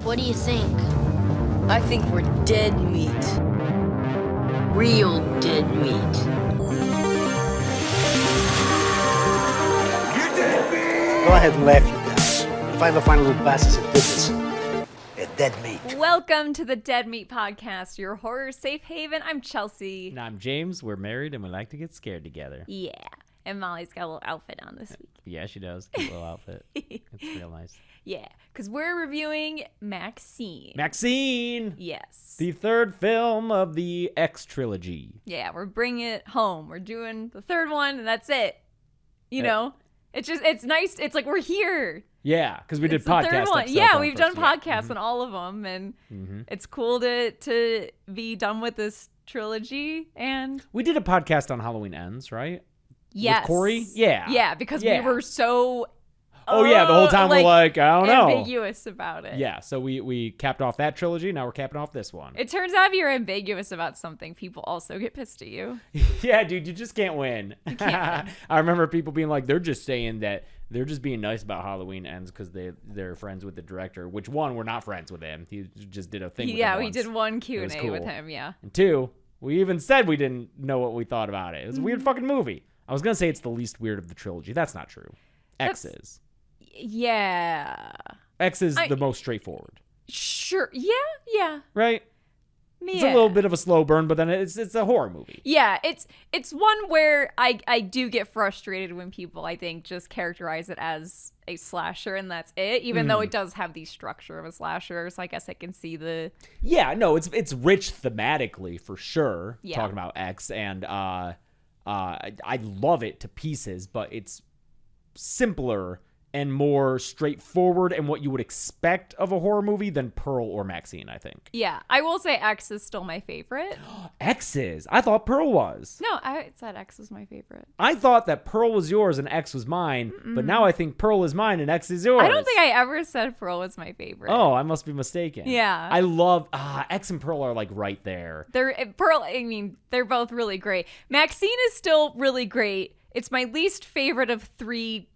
What do you think? I think we're dead meat. Real dead meat. You dead meat! Go ahead and laugh, you guys. If I ever find a little bastards that did this, they're dead meat. Welcome to the Dead Meat Podcast, your horror safe haven. I'm Chelsea. And I'm James. We're married and we like to get scared together. Yeah. And Molly's got a little outfit on this week. Yeah, she does. Cute little outfit. It's real nice. Yeah, because we're reviewing Maxxxine. Maxxxine! Yes. The third film of the X trilogy. Yeah, we're bringing it home. We're doing the third one, and that's it. You know? It's nice. It's like we're here. Yeah, because we did It's the podcast third one. episodes Yeah, on we've first, done podcasts on all of them, and it's cool to be done with this trilogy. And we did a podcast on Halloween Ends, right? yes. With Corey? Yeah. Yeah, because we were so... Oh, yeah, the whole time we're like, I don't know. ambiguous about it. Yeah, so we capped off that trilogy. Now we're capping off this one. It turns out if you're ambiguous about something, people also get pissed at you. Yeah, dude, you just can't win. You can't win. I remember people being like, they're just saying that they're just being nice about Halloween Ends because they're friends with the director. Which, one, we're not friends with him. He just did a thing with him Yeah, we once. did one Q&A It was cool. with him, yeah. And two, we even said we didn't know what we thought about it. It was a weird fucking movie. I was going to say it's the least weird of the trilogy. That's not true. X is. Yeah. X is the most straightforward. Sure. Yeah. Right? Yeah. It's a little bit of a slow burn, but then it's a horror movie. Yeah, it's one where I do get frustrated when people, I think, just characterize it as a slasher and that's it, even though it does have the structure of a slasher, so I guess I can see the... Yeah, no, it's rich thematically, for sure, Yeah. talking about X, and I love it to pieces, but it's simpler and more straightforward and what you would expect of a horror movie than Pearl or Maxxxine, I think. Yeah, I will say X is still my favorite. X is? I thought Pearl was. No, I said X is my favorite. I thought that Pearl was yours and X was mine, but now I think Pearl is mine and X is yours. I don't think I ever said Pearl was my favorite. Oh, I must be mistaken. Yeah. I love... X and Pearl are like right there. They're both really great. Maxxxine is still really great. It's my least favorite of three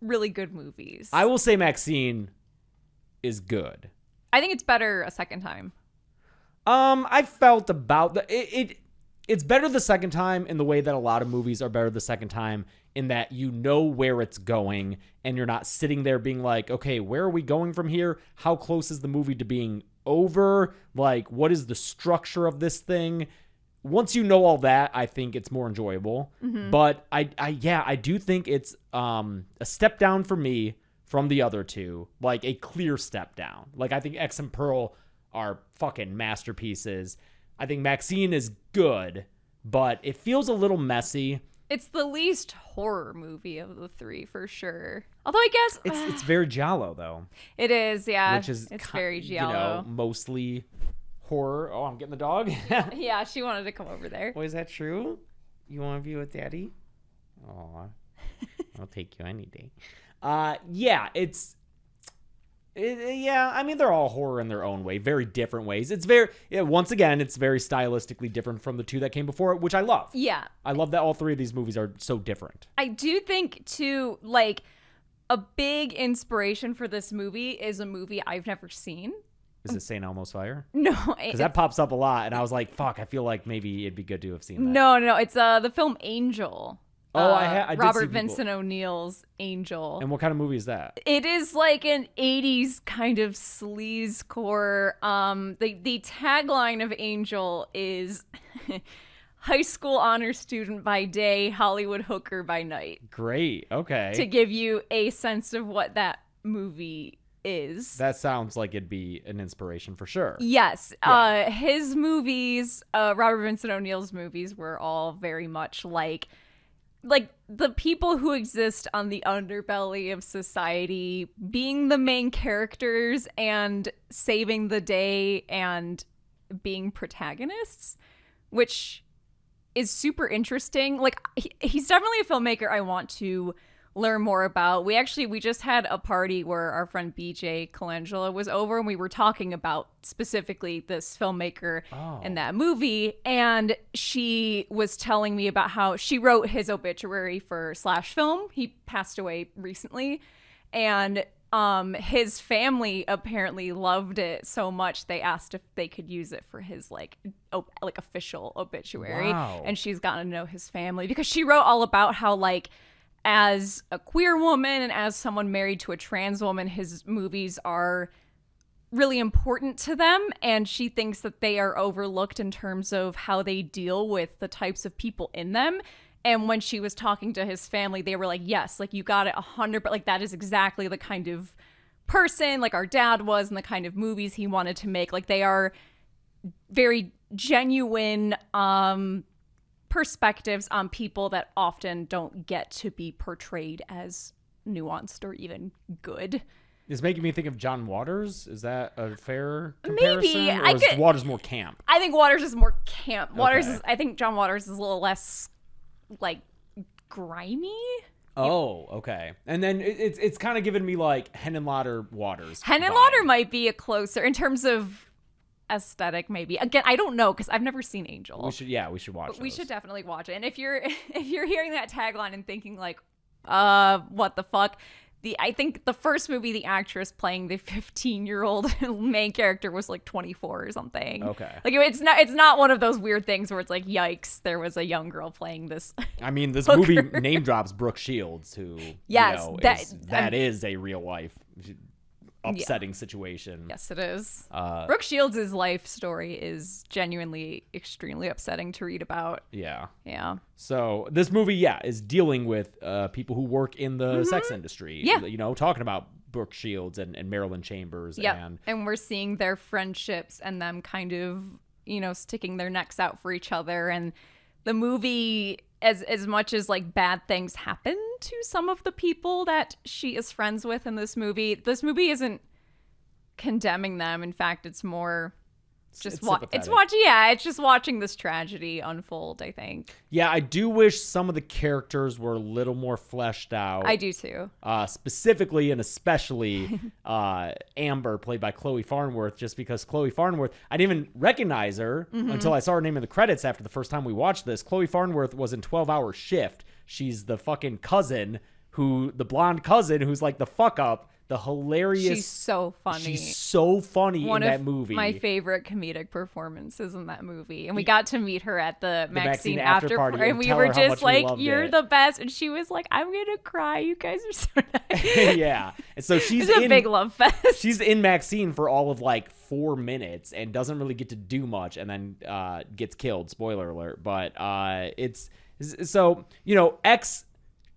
really good movies. I will say Maxxxine is good. I think it's better a second time. I felt about it's better the second time in the way that a lot of movies are better the second time, in that you know where it's going and you're not sitting there being like, okay, where are we going from here? How close is the movie to being over? Like, what is the structure of this thing? Once you know all that, I think it's more enjoyable. But I do think it's a step down for me from the other two, like a clear step down. Like, I think X and Pearl are fucking masterpieces. I think Maxxxine is good, but it feels a little messy. It's the least horror movie of the three, for sure. Although I guess It's very giallo though. it is, yeah. Which is it's very giallo. You know, mostly horror. Oh, I'm getting the dog. Yeah, she wanted to come over there. Well, is that true? You want to be with Daddy? Aw, I'll take you any day. Yeah, yeah, I mean, they're all horror in their own way, very different ways. It's once again, it's very stylistically different from the two that came before it, which I love. Yeah. I love that all three of these movies are so different. I do think, too, like, a big inspiration for this movie is a movie I've never seen. Is it St. Elmo's Fire? No. Because that pops up a lot, and I was like, fuck, I feel like maybe it'd be good to have seen that. No. It's the film Angel. Oh, I did Robert see people- Vincent O'Neill's Angel. And what kind of movie is that? It is like an 80s kind of sleazecore. The tagline of Angel is high school honor student by day, Hollywood hooker by night. Great. Okay. To give you a sense of what that movie is. That sounds like it'd be an inspiration for sure. Yes. Yeah. His movies, Robert Vincent O'Neill's movies, were all very much like the people who exist on the underbelly of society being the main characters and saving the day and being protagonists, which is super interesting. Like, he's definitely a filmmaker I want to learn more about. We just had a party where our friend BJ Colangelo was over, and we were talking about specifically this filmmaker and that movie, and she was telling me about how she wrote his obituary for Slash Film. He passed away recently, and his family apparently loved it so much they asked if they could use it for his like official obituary. Wow. And she's gotten to know his family because she wrote all about how like as a queer woman and as someone married to a trans woman, his movies are really important to them, and she thinks that they are overlooked in terms of how they deal with the types of people in them. And when she was talking to his family, they were like, yes, like you got it 100%. Like that is exactly the kind of person like our dad was and the kind of movies he wanted to make. Like they are very genuine perspectives on people that often don't get to be portrayed as nuanced or even good. It's making me think of John Waters. Is that a fair comparison? Maybe. Or is Waters more camp? I think Waters is more camp. Okay. I think John Waters is a little less like grimy. Oh, okay. And then it's kind of giving me like Henenlotter Waters. Henenlotter might be a closer in terms of aesthetic, maybe. Again, I don't know because I've never seen Angel. We should watch. We should definitely watch it. And if you're hearing that tagline and thinking like, what the fuck? I think the first movie, the actress playing the 15-year-old main character was like 24 or something. Okay. Like it's not one of those weird things where it's like, yikes, there was a young girl playing this. I mean, this hooker. movie name drops Brooke Shields, who yes, that is a real life upsetting situation. Yes, it is. Brooke Shields' life story is genuinely extremely upsetting to read about. Yeah. Yeah. So this movie, is dealing with people who work in the sex industry. Yeah. You know, talking about Brooke Shields and Marilyn Chambers. Yeah. And we're seeing their friendships and them kind of, sticking their necks out for each other. And the movie, as much as like bad things happen to some of the people that she is friends with in this movie isn't condemning them. In fact, it's more just it's just watching this tragedy unfold, I think. Yeah, I do wish some of the characters were a little more fleshed out. I do too. Specifically and especially Amber, played by Chloe Farnworth, just because Chloe Farnworth, I didn't even recognize her until I saw her name in the credits after the first time we watched this. Chloe Farnworth was in 12-Hour Shift. She's the fucking cousin the blonde cousin who's like the fuck up. The hilarious. She's so funny. She's so funny in that movie. One of my favorite comedic performances in that movie. And we got to meet her at the Maxxxine after party. And we were just like, you're the best. And she was like, I'm going to cry. You guys are so nice. Yeah. And so she's a big love fest. She's in Maxxxine for all of like 4 minutes and doesn't really get to do much and then gets killed. Spoiler alert. But it's so, X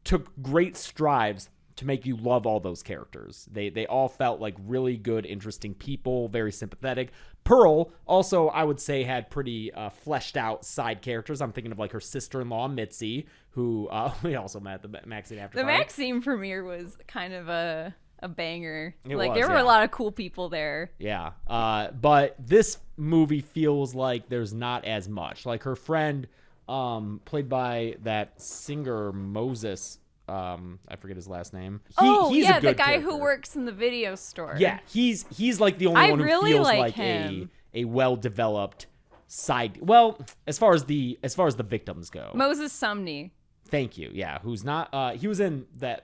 took great strides to make you love all those characters. They all felt like really good, interesting people, very sympathetic. Pearl also, I would say, had pretty fleshed out side characters. I'm thinking of like her sister-in-law, Mitzi, who we also met at the Maxxxine after party. The Maxxxine premiere was kind of a banger. There were a lot of cool people there. Yeah. But this movie feels like there's not as much. Like her friend, played by that singer Moses, I forget his last name. He's a good the guy character. Who works in the video store. Yeah, he's like the only one who really feels like like him. a well-developed side. Well, as far as the victims go. Moses Sumney. Thank you. Yeah, who's not he was in the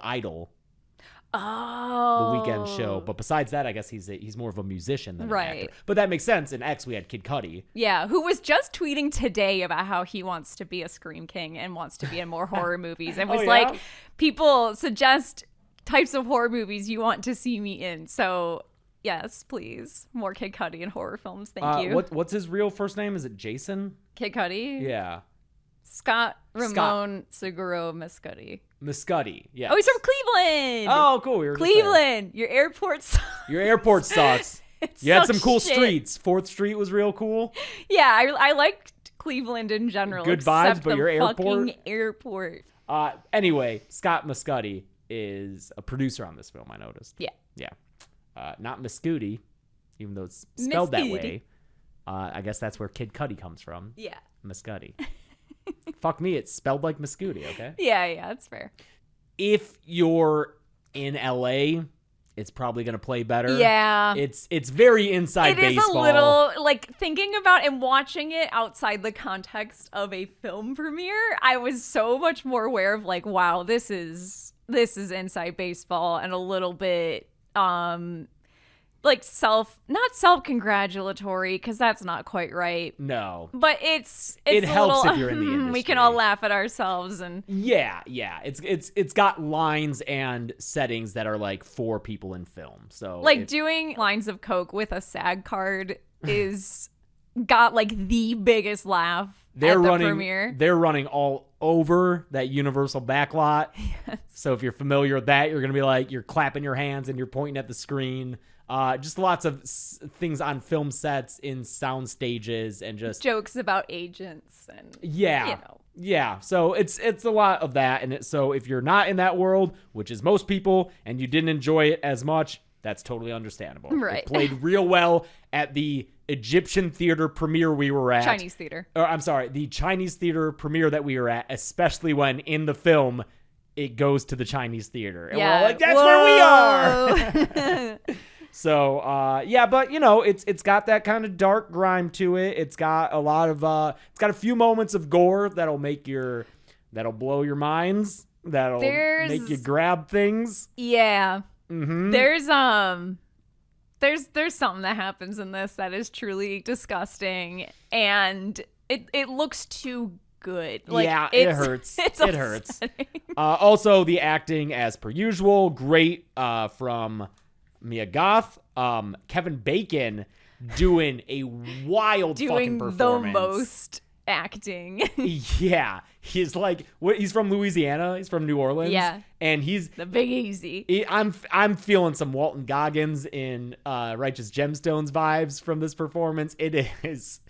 Idol. Oh. The Weekend show, but besides that, I guess he's more of a musician than an right. actor. But that makes sense. In X, we had Kid Cudi. Yeah, who was just tweeting today about how he wants to be a Scream King and wants to be in more horror movies, and was like, people suggest types of horror movies you want to see me in. So yes, please, more Kid Cudi in horror films. Thank you. What's his real first name? Is it Jason? Kid Cudi? Yeah. Scott Ramon Seguro Mascotti. Mascotti, yeah. Oh, he's from Cleveland. Oh, cool. We were Cleveland. Your airport sucks. Your airport sucks. You had some cool streets. 4th Street was real cool. Yeah, I liked Cleveland in general. Good vibes, but your fucking airport. Anyway, Scott Mascotti is a producer on this film, I noticed. Yeah. Yeah. Not Mascotti, even though it's spelled that way. I guess that's where Kid Cudi comes from. Yeah. Mascotti. Fuck me, it's spelled like Mascotti, okay? Yeah, that's fair. If you're in LA, it's probably going to play better. Yeah. It's very inside baseball. It is a little, like, thinking about and watching it outside the context of a film premiere, I was so much more aware of, like, wow, this is this is inside baseball and a little bit like not self-congratulatory, because that's not quite right. No. But it's It a helps little, if you're in the industry. we can all laugh at ourselves and Yeah. It's got lines and settings that are like for people in film. So like doing lines of coke with a SAG card is got like the biggest laugh at the premiere. They're running all over that Universal backlot. Yes. So if you're familiar with that, you're gonna be like, you're clapping your hands and you're pointing at the screen. Just lots of things on film sets, in sound stages, and just jokes about agents and yeah. So it's a lot of that, and so if you're not in that world, which is most people, and you didn't enjoy it as much, that's totally understandable. Right. It played real well at the Egyptian theater premiere we were at. Chinese theater. Or, I'm sorry, the Chinese theater premiere that we were at, especially when in the film it goes to the Chinese theater, and we're all like, that's where we are. So, but it's got that kind of dark grime to it. It's got a lot of, it's got a few moments of gore that'll blow your minds. That'll make you grab things. Yeah. Mm-hmm. There's something that happens in this that is truly disgusting, and it looks too good. Like, yeah, it hurts. It hurts. Also, the acting, as per usual, great from Mia Goth. Kevin Bacon doing a wild fucking performance. The most acting. Yeah, he's like, he's from Louisiana. He's from New Orleans. Yeah, and he's the Big Easy. I'm feeling some Walton Goggins in Righteous Gemstones vibes from this performance. It is.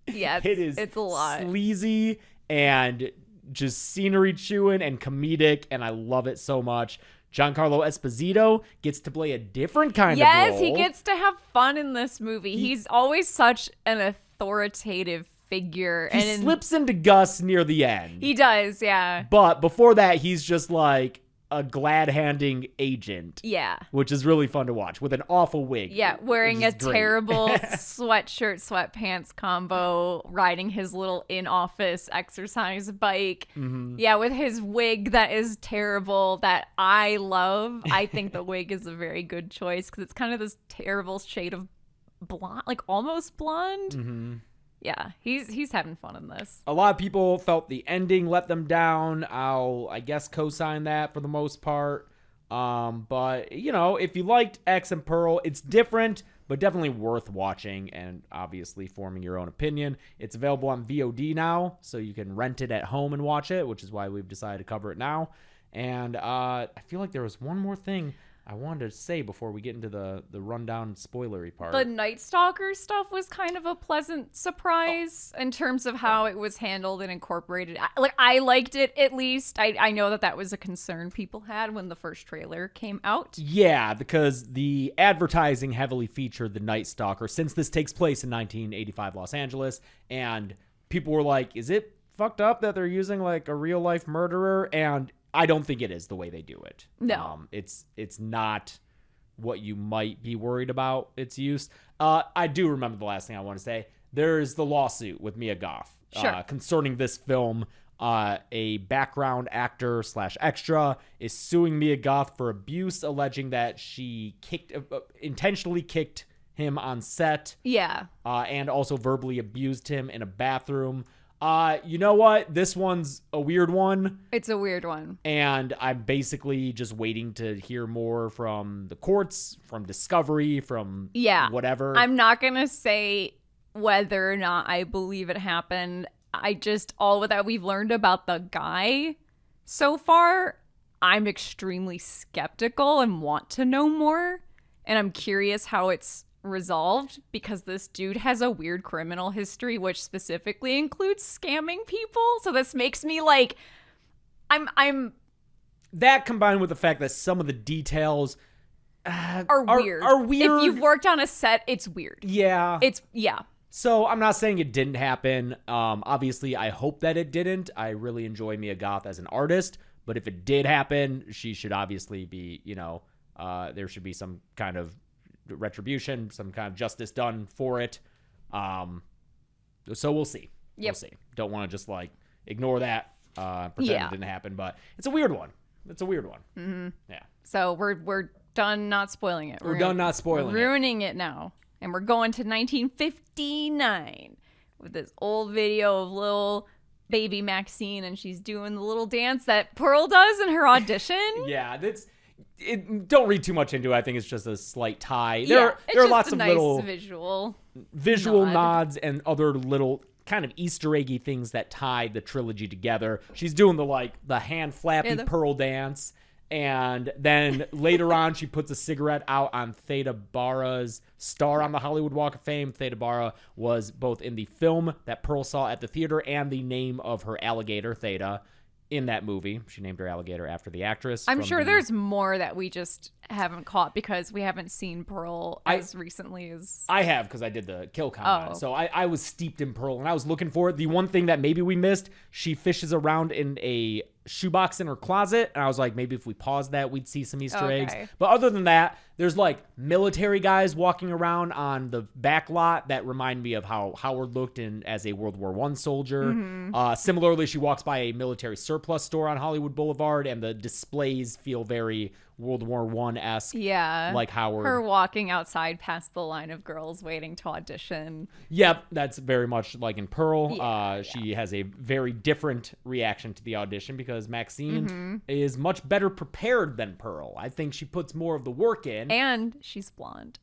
Yeah, it's a lot. Sleazy and just scenery chewing and comedic, and I love it so much. Giancarlo Esposito gets to play a different kind of role. Yes, he gets to have fun in this movie. He's always such an authoritative figure. He slips into Gus near the end. He does, yeah. But before that, he's just like a glad-handing agent. Yeah. Which is really fun to watch, with an awful wig. Yeah, wearing a terrible sweatshirt, sweatpants combo, riding his little in-office exercise bike. Mm-hmm. Yeah, with his wig that is terrible, that I love. I think the wig is a very good choice, because it's kind of this terrible shade of blonde, like almost blonde. Mm-hmm. Yeah, he's having fun in this. A lot of people felt the ending let them down. I guess co-sign that for the most part. But if you liked X and Pearl, it's different, but definitely worth watching and obviously forming your own opinion. It's available on VOD now, so you can rent it at home and watch it, which is why we've decided to cover it now. And I feel like there was one more thing I wanted to say before we get into the rundown spoilery part. The Night Stalker stuff was kind of a pleasant surprise in terms of how it was handled and incorporated. I liked it, at least. I know that was a concern people had when the first trailer came out. Yeah, because the advertising heavily featured the Night Stalker, since this takes place in 1985 Los Angeles, and people were like, is it fucked up that they're using like a real life murderer? And I don't think it is the way they do it. No. It's not what you might be worried about its use. I do remember the last thing I want to say. There's the lawsuit with Mia Goth concerning this film. A background actor / extra is suing Mia Goth for abuse, alleging that she intentionally kicked him on set. Yeah. And also verbally abused him in a bathroom. You know what? This one's a weird one. It's a weird one. And I'm basically just waiting to hear more from the courts, from Discovery, from whatever. I'm not going to say whether or not I believe it happened. All that we've learned about the guy so far, I'm extremely skeptical and want to know more. And I'm curious how it's resolved, because this dude has a weird criminal history, which specifically includes scamming people. So this makes me like, I'm that, combined with the fact that some of the details are weird. If you've worked on a set, it's weird. Yeah. Yeah. So I'm not saying it didn't happen. Obviously, I hope that it didn't. I really enjoy Mia Goth as an artist, but if it did happen, she should obviously be, there should be some kind of retribution, some kind of justice done for it. So we'll see. Yep. We'll see. Don't want to just like ignore that, pretend it didn't happen, but it's a weird one. It's a weird one. Mm-hmm. Yeah. So we're done not spoiling it. We're done not spoiling it. Ruining it now. And we're going to 1959 with this old video of little baby Maxxine, and she's doing the little dance that Pearl does in her audition. Yeah, don't read too much into it. I think it's just a slight tie. There are lots of nice little visual nods and other little kind of Easter eggy things that tie the trilogy together. She's doing the hand flappy Pearl dance. And then later on, she puts a cigarette out on Theda Bara's star on the Hollywood Walk of Fame. Theda Bara was both in the film that Pearl saw at the theater and the name of her alligator, Theda, in that movie. She named her alligator after the actress. I'm sure there's more that we just haven't caught because we haven't seen Pearl as recently as... I have, because I did the kill count. Oh. So I was steeped in Pearl, and I was looking for it. The one thing that maybe we missed, she fishes around in a shoebox in her closet, and I was like, maybe if we paused that, we'd see some Easter eggs. But other than that, there's military guys walking around on the back lot that remind me of how Howard looked as a World War I soldier. Mm-hmm. Similarly, she walks by a military surplus store on Hollywood Boulevard, and the displays feel very World War I-esque. Yeah. Like Howard. Her walking outside past the line of girls waiting to audition. Yep, that's very much like in Pearl. She has a very different reaction to the audition because Maxxine is much better prepared than Pearl. I think she puts more of the work in. And she's blonde.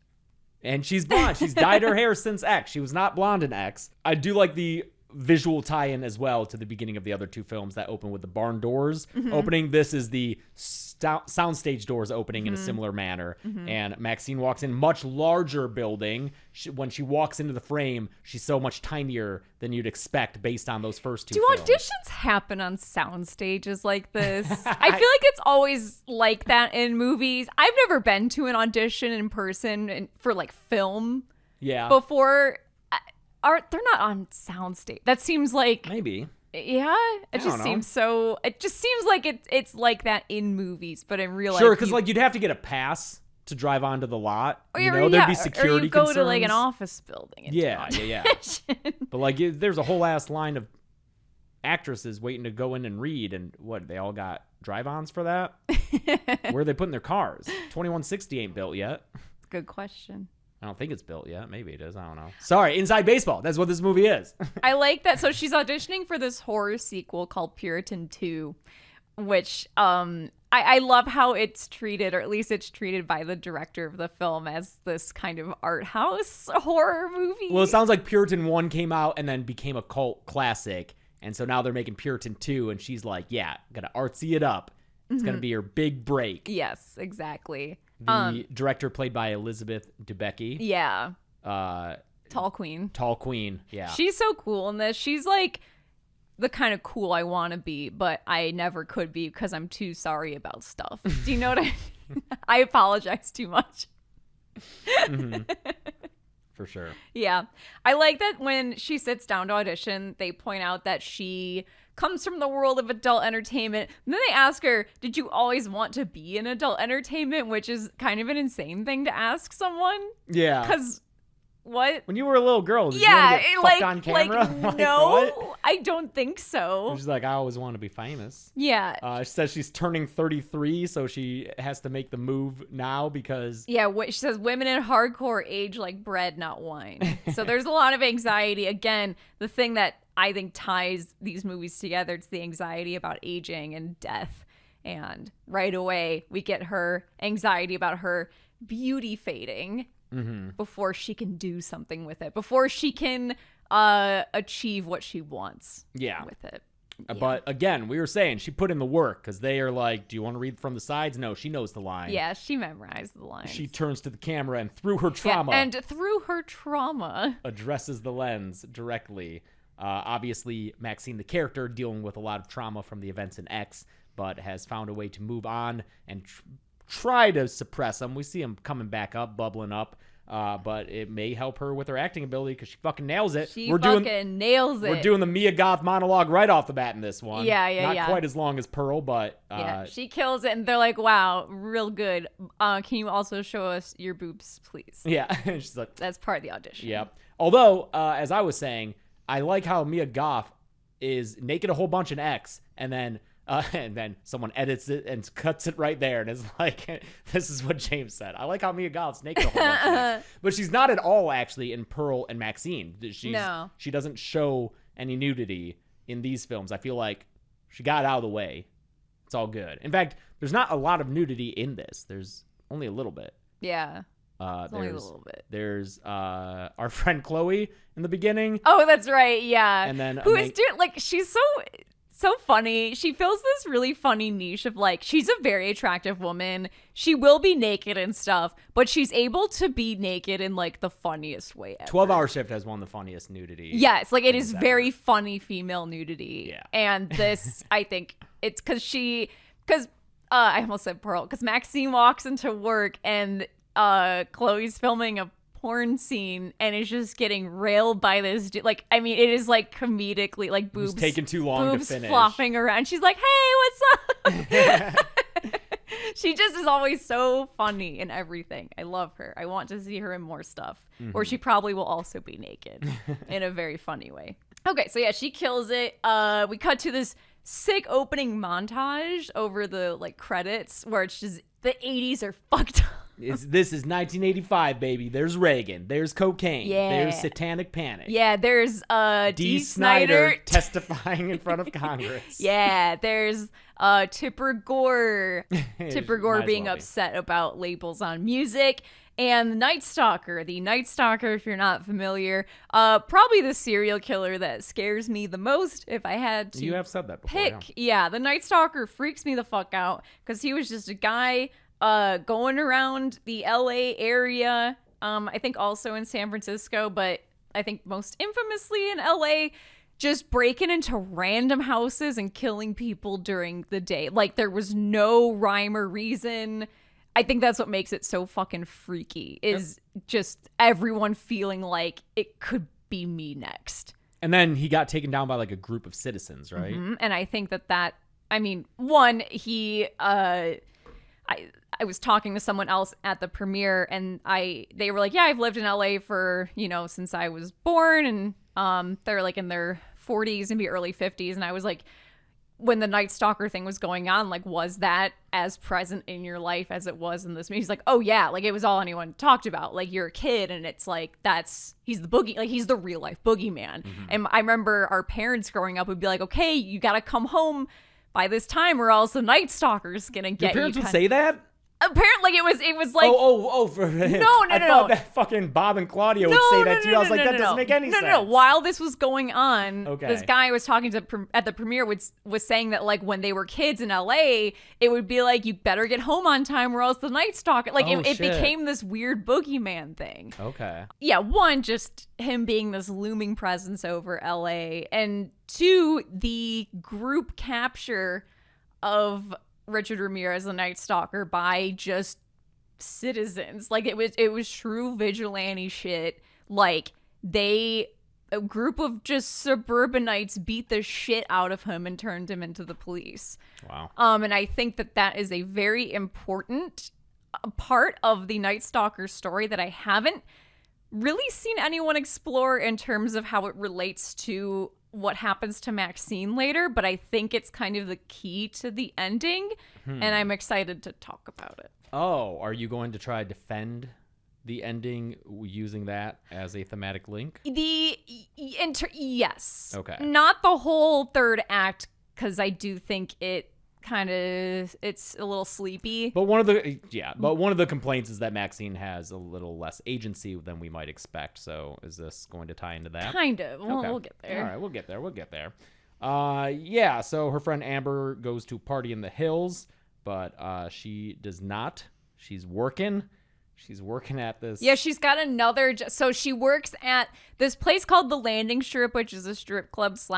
She's dyed her hair since X. She was not blonde in X. I do like the visual tie-in as well to the beginning of the other two films that open with the barn doors opening. This is the soundstage doors opening in a similar manner. And Maxxine walks in much larger building. When she walks into the frame, she's so much tinier than you'd expect based on those first two films. Do auditions happen on sound stages like this? I feel like it's always like that in movies. I've never been to an audition in person for film before. They're not on soundstage. That seems like maybe. Yeah, it just seems like it's like that in movies, but in real life. Sure, because you'd have to get a pass to drive onto the lot. There'd be security or you go concerns. to an office building. And yeah. But there's a whole ass line of actresses waiting to go in and read, and they all got drive-ons for that? Where are they putting their cars? 2160 ain't built yet. Good question. I don't think it's built yet. Maybe it is. I don't know. Sorry, Inside Baseball. That's what this movie is. I like that. So she's auditioning for this horror sequel called Puritan 2, which I love how it's treated, or at least it's treated by the director of the film as this kind of art house horror movie. Well, it sounds like Puritan 1 came out and then became a cult classic. And so now they're making Puritan 2, and she's like, yeah, gonna artsy it up. It's gonna be her big break. Yes, exactly. The director played by Elizabeth Debicki. Yeah. Tall Queen. Tall Queen, yeah. She's so cool in this. She's the kind of cool I want to be, but I never could be because I'm too sorry about stuff. Do you know what I mean? I apologize too much. For sure. Yeah. I like that when she sits down to audition, they point out that she comes from the world of adult entertainment. And then they ask her, did you always want to be in adult entertainment? Which is kind of an insane thing to ask someone. Yeah. Because what? When you were a little girl, did you want to get fucked on camera? No, what? I don't think so. She's like, I always want to be famous. Yeah. She says she's turning 33, so she has to make the move now because... Yeah, she says women in hardcore age like bread, not wine. So there's a lot of anxiety. Again, the thing that I think ties these movies together, it's the anxiety about aging and death. And right away, we get her anxiety about her beauty fading. Before she can do something with it, before she can achieve what she wants with it. Yeah. But again, we were saying she put in the work because they are like, do you want to read from the sides? No, she knows the line. Yeah, she memorized the lines. She turns to the camera and through her trauma. Addresses the lens directly. Obviously, Maxxine, the character, dealing with a lot of trauma from the events in X, but has found a way to move on and try to suppress them. We see them coming back up, bubbling up, but it may help her with her acting ability because she fucking nails it. Nails it. We're doing the Mia Goth monologue right off the bat in this one. Yeah. Not quite as long as Pearl, but... she kills it, and they're like, wow, real good. Can you also show us your boobs, please? Yeah. She's like... That's part of the audition. Yeah. Although, as I was saying, I like how Mia Goth is naked a whole bunch in X, and then And then someone edits it and cuts it right there and is like, this is what James said. I like how Mia Goth's naked a whole bunch of times. But she's not at all, actually, in Pearl and Maxxine. She doesn't show any nudity in these films. I feel like she got out of the way. It's all good. In fact, there's not a lot of nudity in this. There's only a little bit. Yeah. Only a little bit. There's our friend Chloe in the beginning. Oh, that's right. Yeah. And then who is doing, like, she's so funny. She fills this really funny niche of, like, she's a very attractive woman. She will be naked and stuff, but she's able to be naked in, like, the funniest way ever. 12-Hour Shift has one of the funniest nudity. Yes, like, it is very funny female nudity. Yeah. And this, I think, it's because I almost said Pearl, because Maxxine walks into work and Chloe's filming a porn scene and is just getting railed by this dude. Like, I mean, it is like comedically, like boobs taking too long to finish, flopping around. She's like, hey, what's up? She just is always so funny in everything. I love her. I want to see her in more stuff. Or she probably will also be naked in a very funny way. Okay, so yeah, she kills it. We cut to this sick opening montage over the like credits where it's just the 80s are fucked up. This is 1985, baby. There's Reagan. There's cocaine. Yeah. There's satanic panic. Yeah, there's D. Snyder testifying in front of Congress. Yeah, there's Tipper Gore. Tipper Gore being upset about labels on music. And the Night Stalker. The Night Stalker, if you're not familiar, probably the serial killer that scares me the most if I had to You have said that before. pick. Yeah, the Night Stalker freaks me the fuck out because he was just a guy going around the LA area. I think also in San Francisco, but I think most infamously in LA, just breaking into random houses and killing people during the day. Like there was no rhyme or reason. I think that's what makes it so fucking freaky is just everyone feeling like it could be me next. And then he got taken down by like a group of citizens, right? Mm-hmm. And I think that, I mean, one, I was talking to someone else at the premiere and they were like, yeah, I've lived in LA for, since I was born. And they're like in their 40s, maybe early 50s. And I was like, when the Night Stalker thing was going on, like, was that as present in your life as it was in this movie? He's like, oh yeah, like it was all anyone talked about. Like you're a kid and it's like, he's the boogie, like he's the real life boogeyman. Mm-hmm. And I remember our parents growing up would be like, okay, you got to come home by this time or else the Night Stalker's going to get you. Your parents would say that? Apparently it was like for him. No. I thought that fucking Bob and Claudia would say that to you. I was like, that doesn't make any sense. No. While this was going on, okay, this guy I was talking to at the premiere was saying that like when they were kids in LA, it would be like you better get home on time or else the Night Stalker. Like it became this weird boogeyman thing. Okay. Yeah, one, just him being this looming presence over LA, and two, the group capture of Richard Ramirez, the Night Stalker, by just citizens. Like it was true vigilante shit. Like a group of just suburbanites beat the shit out of him and turned him into the police. Wow. And I think that is a very important part of the Night Stalker story that I haven't really seen anyone explore in terms of how it relates to what happens to Maxxine later, but I think it's kind of the key to the ending, and I'm excited to talk about it. Oh, are you going to try to defend the ending using that as a thematic link? Yes. Okay. Not the whole third act, because I do think it's a little sleepy. But one of the complaints is that Maxxine has a little less agency than we might expect. So is this going to tie into that? Kind of. Okay. We'll get there. All right, we'll get there. Yeah, so her friend Amber goes to a party in the hills, but she does not. She's working at this. Yeah, she's got another. So she works at this place called the Landing Strip, which is a strip club /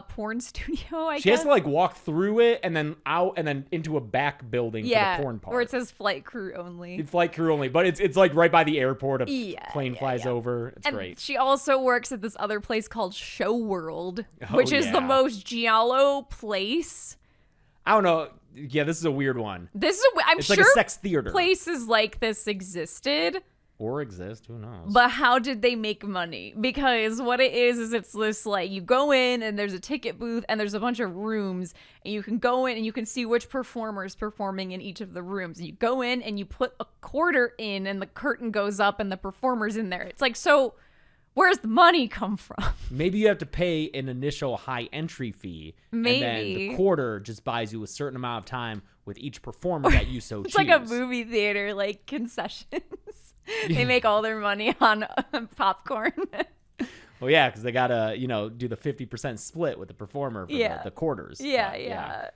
porn studio, I guess. She has to like walk through it and then out and then into a back building for the porn part. Where it says flight crew only. Flight crew only, but it's like right by the airport. Plane flies over. It's great. She also works at this other place called Show World, which is the most giallo place. I don't know. Yeah, this is a weird one. I'm it's sure like a sex theater. Places like this existed. or exist. Who knows? But how did they make money? Because what it is it's this like you go in and there's a ticket booth and there's a bunch of rooms and you can go in and you can see which performer is performing in each of the rooms. And you go in and you put a quarter in and the curtain goes up and the performer's in there. It's like, so where's the money come from? Maybe you have to pay an initial high entry fee. Maybe. And then the quarter just buys you a certain amount of time with each performer that you so It's choose. like a movie theater, like concessions. They make all their money on popcorn. Well, yeah, because they got to, do the 50% split with the performer for the quarters. Yeah.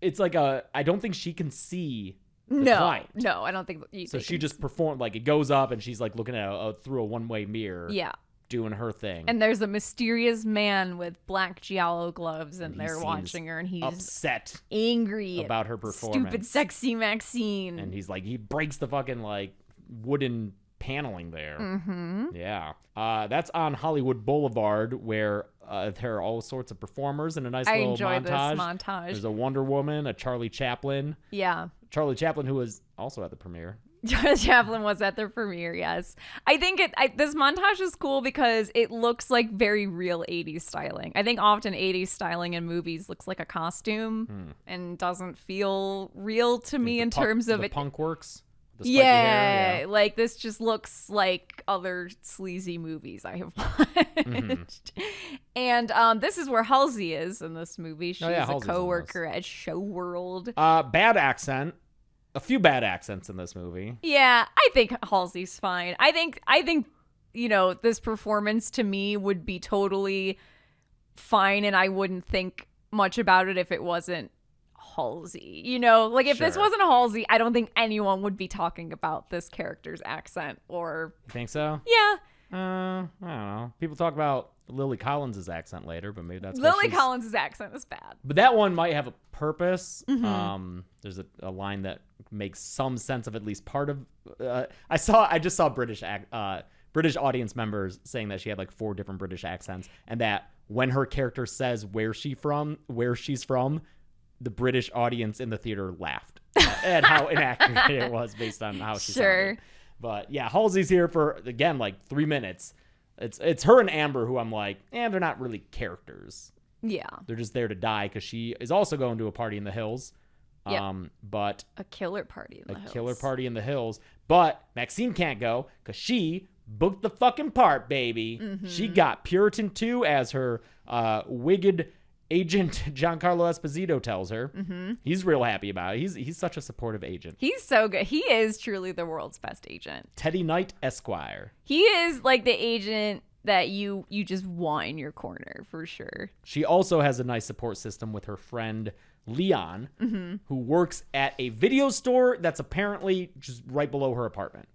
It's like I don't think she can see the client. No, I don't think So she just performed, like it goes up and she's like looking at through a one-way mirror. Yeah. Doing her thing. And there's a mysterious man with black giallo gloves and he they're seems watching her and he's upset angry about her performance. Stupid sexy Maxxine. And he's like, he breaks the fucking like wooden paneling there. Mm-hmm. Yeah. That's on Hollywood Boulevard where there are all sorts of performers in a nice little enjoy montage. this montage. There's a Wonder Woman, a Charlie Chaplin. Yeah. Charlie Chaplin, who was also at the premiere. Charlie Chaplin was at the premiere, yes. I think this montage is cool because it looks like very real 80s styling. I think often 80s styling in movies looks like a costume and doesn't feel real to me in terms of the it. punk works. The spiky hair, Yeah, like this just looks like other sleazy movies I have watched. And this is where Halsey is in this movie. She's a Halsey's coworker at Show World. Bad accent. A few bad accents in this movie. Yeah, I think Halsey's fine. I think this performance to me would be totally fine and I wouldn't think much about it if it wasn't Halsey. Like if this wasn't Halsey, I don't think anyone would be talking about this character's accent or You think so? yeah. I don't know. People talk about Lily Collins' accent later, but maybe that's Lily Collins' accent is bad. But that one might have a purpose. Mm-hmm. There's a line that makes some sense of at least part of. I just saw British audience members saying that she had like 4 different British accents, and that when her character says where she's from, the British audience in the theater laughed at how inaccurate it was based on how she sounded. But yeah, Halsey's here for again like 3 minutes. It's her and Amber who I'm like, they're not really characters. Yeah. They're just there to die because she is also going to a party in the hills. Yep. But a killer party in the hills. Killer party in the hills. But Maxxine can't go because she booked the fucking part, baby. Mm-hmm. She got Puritan 2 as her wigged agent Giancarlo Esposito tells her. Mm-hmm. He's real happy about it. He's such a supportive agent. He's so good. He is truly the world's best agent. Teddy Knight Esquire. He is like the agent that you just want in your corner for sure. She also has a nice support system with her friend Leon, who works at a video store that's apparently just right below her apartment.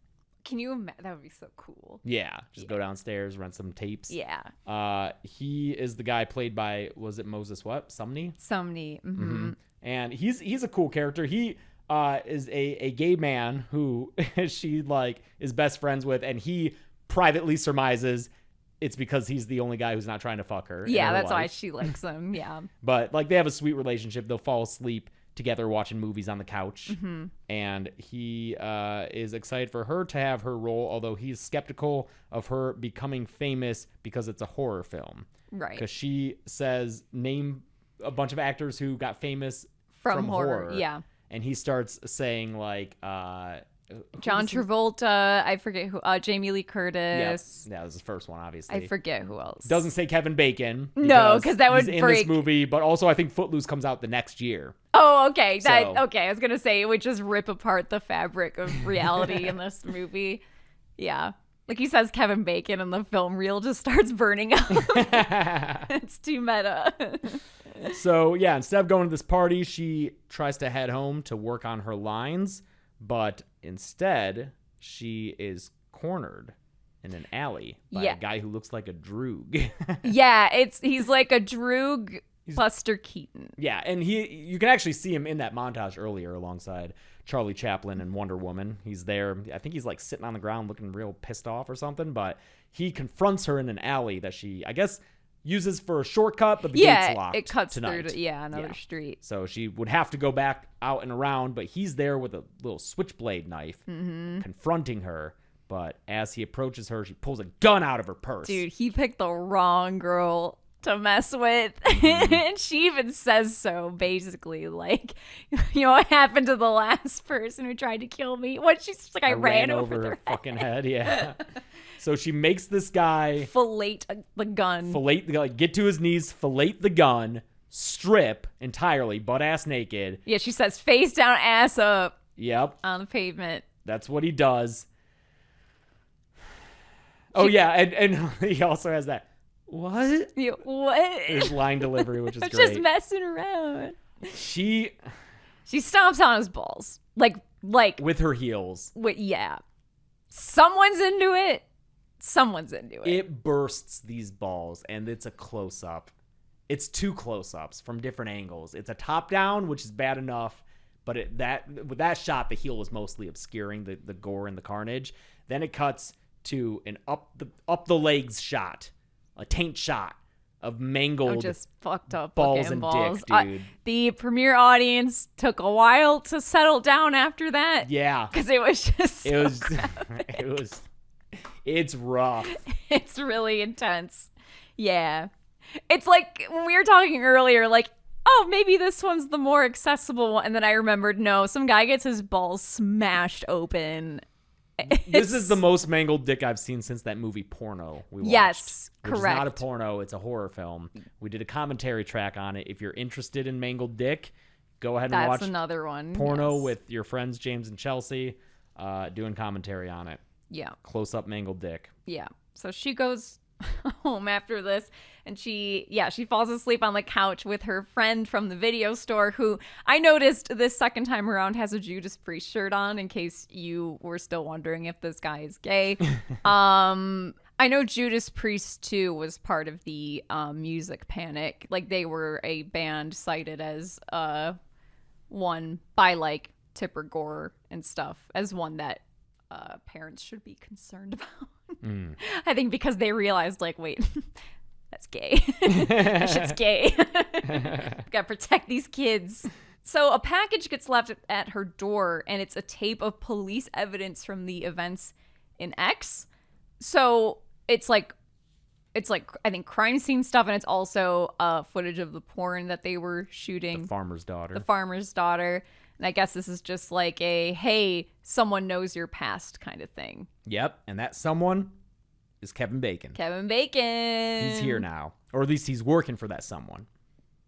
Can you imagine? That would be so cool. Yeah, just go downstairs, rent some tapes. Yeah. He is the guy played by, was it Moses what? Sumney? Sumney. Mm-hmm. And he's a cool character. He is a gay man who she like is best friends with, and he privately surmises it's because he's the only guy who's not trying to fuck her. Yeah, that's why she likes him. Yeah. But like they have a sweet relationship. They'll fall asleep together watching movies on the couch. And he is excited for her to have her role, although he's skeptical of her becoming famous because it's a horror film. Right. Because she says, name a bunch of actors who got famous from horror. Yeah. And he starts saying like John Travolta, I forget who, Jamie Lee Curtis. Yeah, that was the first one, obviously. I forget who else. Doesn't say Kevin Bacon. No, because that would he's break. in this movie, but also I think Footloose comes out the next year. Oh, okay. Okay, I was going to say it would just rip apart the fabric of reality in this movie. Yeah. Like he says Kevin Bacon and the film reel just starts burning up. It's too meta. So, yeah, instead of going to this party, she tries to head home to work on her lines, but instead she is cornered in an alley by a guy who looks like a droog. Yeah, he's like a droog Buster Keaton. Yeah, and you can actually see him in that montage earlier alongside Charlie Chaplin and Wonder Woman. He's there. I think he's like sitting on the ground looking real pissed off or something, but he confronts her in an alley that she, I guess, uses for a shortcut, but the gate's locked. It cuts tonight. through to another street. So she would have to go back out and around, but he's there with a little switchblade knife, confronting her. But as he approaches her, she pulls a gun out of her purse. Dude, he picked the wrong girl to mess with. And she even says so, basically. Like, you know what happened to the last person who tried to kill me? What, she's like, I ran over her fucking head. Yeah. So she makes this guy fillet the gun. Get to his knees, fillet the gun, strip entirely, butt ass naked. Yeah, she says face down, ass up. Yep. On the pavement. That's what he does. Oh yeah, and he also has that what? Yeah, what? His line delivery, which is great. Just messing around. She stomps on his balls. Like with her heels. Yeah. Someone's into it. It bursts these balls, and it's a close-up. It's 2 close-ups from different angles. It's a top-down, which is bad enough, but with that shot, the heel was mostly obscuring the gore and the carnage. Then it cuts to an up the legs shot, a taint shot of mangled just fucked up balls and balls. dick, dude. The premiere audience took a while to settle down after that. Yeah, because it was just it's rough. It's really intense. Yeah, it's like when we were talking earlier, like, oh, maybe this one's the more accessible one, and then I remembered, no, some guy gets his balls smashed open. This is the most mangled dick I've seen since that movie Porno we watched. Yes, correct. It's not a porno, it's a horror film. We did a commentary track on it. If you're interested in mangled dick, go ahead and watch another one. Porno with your friends James and Chelsea doing commentary on it. Yeah. Close up mangled dick. Yeah. So she goes home after this, and she falls asleep on the couch with her friend from the video store, who I noticed this second time around has a Judas Priest shirt on, in case you were still wondering if this guy is gay. I know Judas Priest too was part of the music panic. Like, they were a band cited as one by like Tipper Gore and stuff as one that parents should be concerned about. I think because they realized, like, wait, that's gay. That shit's gay. Gotta protect these kids. So a package gets left at her door, and it's a tape of police evidence from the events in X. So it's like I think crime scene stuff, and it's also footage of the porn that they were shooting. The farmer's daughter. And I guess this is just like a, hey, someone knows your past kind of thing. Yep. And that someone is Kevin Bacon. He's here now. Or at least he's working for that someone.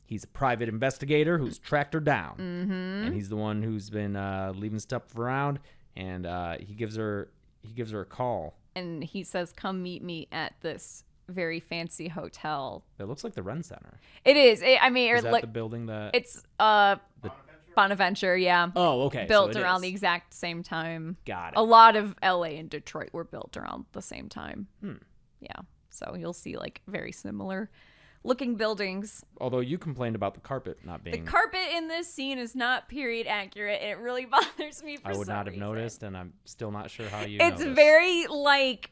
He's a private investigator who's tracked her down. Mm-hmm. And he's the one who's been leaving stuff around. And he gives her a call. And he says, come meet me at this very fancy hotel. It looks like the Ren Center. It is. Is that the building that... It's... Bonaventure, yeah. Oh, okay. Built around the exact same time. Got it. A lot of LA and Detroit were built around the same time. Yeah. So you'll see like very similar looking buildings. Although you complained about the carpet not being... The carpet in this scene is not period accurate. It really bothers me for some reason. I would not have noticed, and I'm still not sure how you It's noticed. very like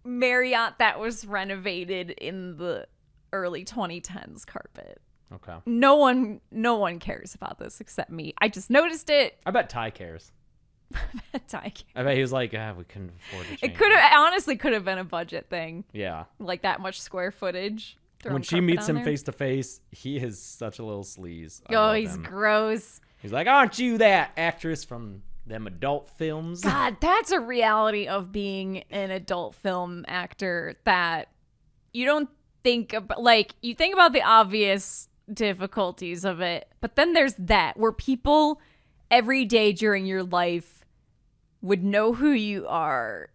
Marriott that was renovated in the early 2010s carpet. Okay. No one cares about this except me. I just noticed it. I bet Ty cares. I bet he was like, we couldn't afford to change it honestly could have been a budget thing. Yeah. Like that much square footage. When she meets him face to face, he is such a little sleaze. He's gross. He's like, aren't you that actress from them adult films? God, that's a reality of being an adult film actor that you don't think about. Like, you think about the obvious difficulties of it, but then there's that where people every day during your life would know who you are,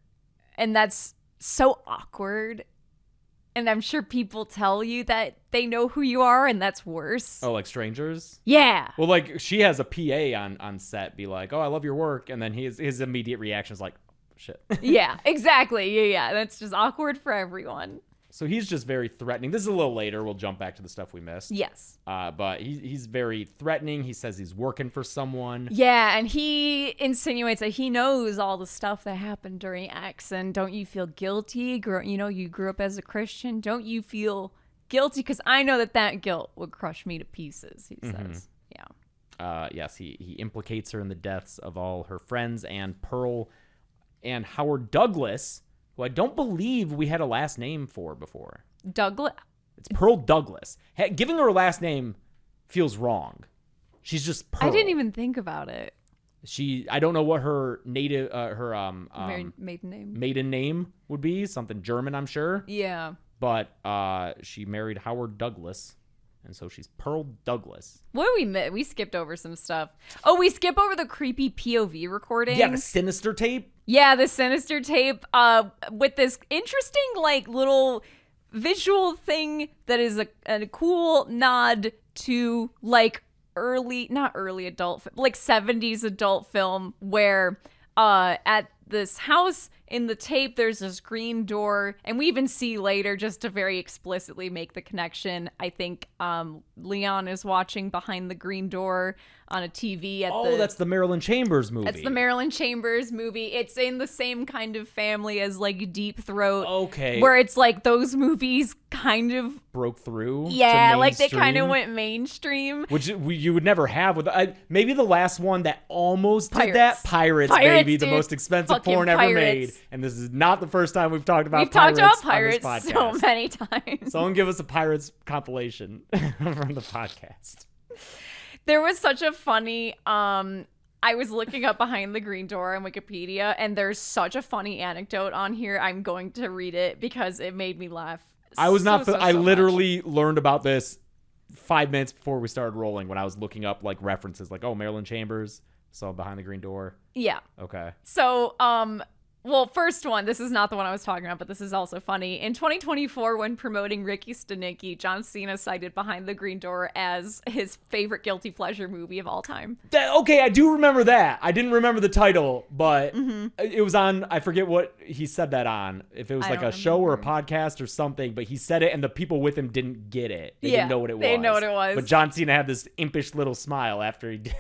and that's so awkward. And I'm sure people tell you that they know who you are, and that's worse. Oh, like strangers? Yeah. Well, like she has a PA on set be like, oh, I love your work, and then his immediate reaction is like, shit. Yeah, exactly. Yeah, that's just awkward for everyone. So he's just very threatening. This is a little later. We'll jump back to the stuff we missed. Yes. But he's very threatening. He says he's working for someone. Yeah, and he insinuates that he knows all the stuff that happened during X. And don't you feel guilty? You grew up as a Christian. Don't you feel guilty because I know that guilt would crush me to pieces, he says. Yeah. Yes, he implicates her in the deaths of all her friends and Pearl and Howard Douglas, who I don't believe we had a last name for before. Douglas? It's Pearl Douglas. Giving her a last name feels wrong. She's just Pearl. I didn't even think about it. I don't know what her maiden name would be. Something German, I'm sure. Yeah. But she married Howard Douglas, and so she's Pearl Douglas. What did we miss? We skipped over some stuff. Oh, we skip over the creepy POV recording. Yeah, the Sinister tape. Yeah, the Sinister tape with this interesting, like, little visual thing that is a cool nod to, like, not early adult, like 70s adult film where at this house in the tape there's this green door, and we even see later, just to very explicitly make the connection, I think Leon is watching behind the green door on a TV that's the Marilyn Chambers movie. It's the Marilyn Chambers movie. It's in the same kind of family as like Deep Throat. Okay. Where it's like those movies kind of broke through. Yeah, like they kind of went mainstream. Which you would never have with maybe the last one that almost did Pirates. that. Pirates, baby, dude. the most expensive Fucking porn ever made. Pirates. And this is not the first time we've talked about We've Pirates. talked about on this Pirates podcast. so many times. Someone give us a Pirates compilation from the podcast. There was such a funny I was looking up behind the green door on Wikipedia, and there's such a funny anecdote on here. I'm going to read it because it made me laugh. I was not. I so literally learned about this 5 minutes before we started rolling when I was looking up like references, like Marilyn Chambers, saw Behind the Green Door. Yeah. Okay. So well, first one, this is not the one I was talking about, but this is also funny. In 2024, when promoting Ricky Stenicki, John Cena cited Behind the Green Door as his favorite guilty pleasure movie of all time. Okay, I do remember that. I didn't remember the title, but it was on, I forget what he said that on. If it was like a show or a podcast or something, but he said it and the people with him didn't get it. They didn't know what it was. They didn't know what it was. But John Cena had this impish little smile after he did.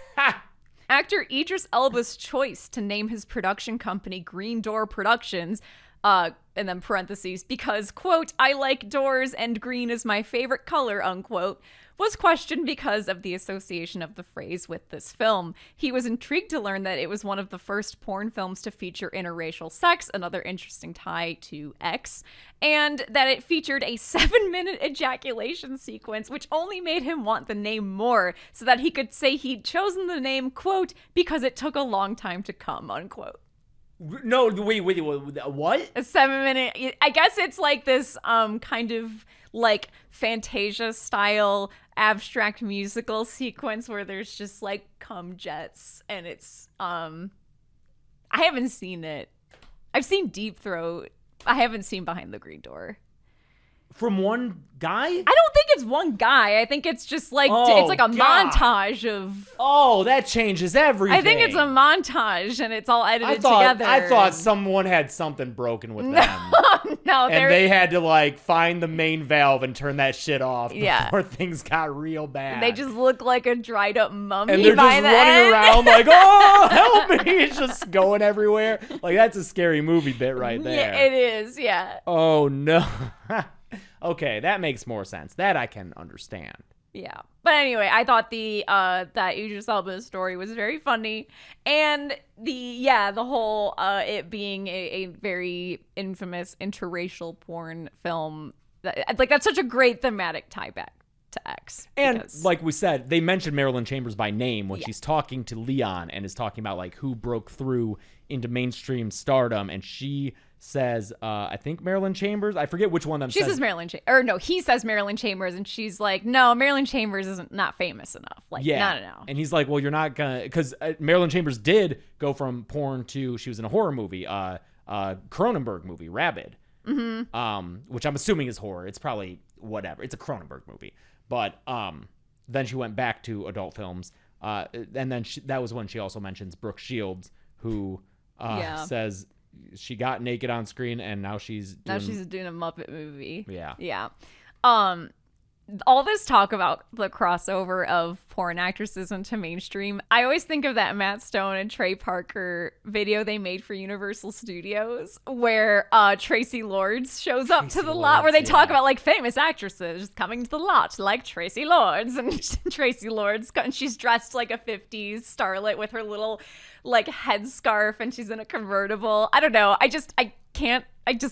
Actor Idris Elba's choice to name his production company Green Door Productions, and then parentheses, because, quote, I like doors and green is my favorite color, unquote, was questioned because of the association of the phrase with this film. He was intrigued to learn that it was one of the first porn films to feature interracial sex, another interesting tie to X, and that it featured a 7-minute ejaculation sequence, which only made him want the name more, so that he could say he'd chosen the name, quote, because it took a long time to come, unquote. No, wait, what? A 7-minute, I guess it's like this kind of like Fantasia style abstract musical sequence where there's just like cum jets, and it's I haven't seen it. I've seen Deep Throat. I haven't seen Behind the Green Door. From one guy? I don't think it's one guy. I think it's just like it's like a montage of. Oh, that changes everything. I think it's a montage and it's all edited together. I thought someone had something broken with them. No, and they had to like find the main valve and turn that shit off before Yeah. things got real bad. They just look like a dried up mummy. And they're just by the running end. around like, oh, help me. It's just going everywhere. Like, that's a scary movie bit right there. Yeah, it is. Yeah. Oh, no. Okay, that makes more sense. That I can understand. Yeah. But anyway, I thought the that Idris Elba story was very funny, and the whole it being a very infamous interracial porn film, that's such a great thematic tie back to X. And like we said, they mentioned Marilyn Chambers by name when she's talking to Leon and is talking about like who broke through into mainstream stardom, and she says, I think Marilyn Chambers. I forget which one of them. She says Marilyn Chambers, or no, he says Marilyn Chambers, and she's like, no, Marilyn Chambers isn't not famous enough. Like, no. And he's like, well, you're not gonna, because Marilyn Chambers did go from porn to she was in a horror movie, Cronenberg movie, Rabid, which I'm assuming is horror. It's probably whatever. It's a Cronenberg movie, but then she went back to adult films, and then that was when she also mentions Brooke Shields, who says she got naked on screen and now she's doing a Muppet movie. Yeah. Yeah. all this talk about the crossover of porn actresses into mainstream, I always think of that Matt Stone and Trey Parker video they made for Universal Studios where Tracy Lords shows up to the lot where they talk about like famous actresses coming to the lot like Tracy Lords, and Tracy Lords, and she's dressed like a 50s starlet with her little like headscarf and she's in a convertible. I don't know. I just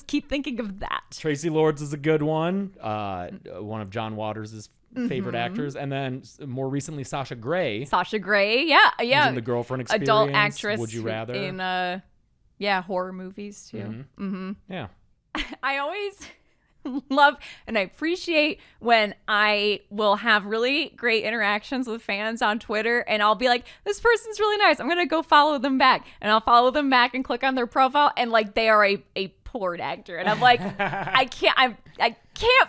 keep thinking of that. Tracy Lords is a good one. One of John Waters' favorite actors. And then more recently, Sasha Grey. Yeah. In The Girlfriend Experience. Adult actress. Would You Rather? In, horror movies too. Yeah. I always love and I appreciate when I will have really great interactions with fans on Twitter and I'll be like, this person's really nice. I'm going to go follow them back. And I'll follow them back and click on their profile and like they are a porn actor. And I'm like, I can't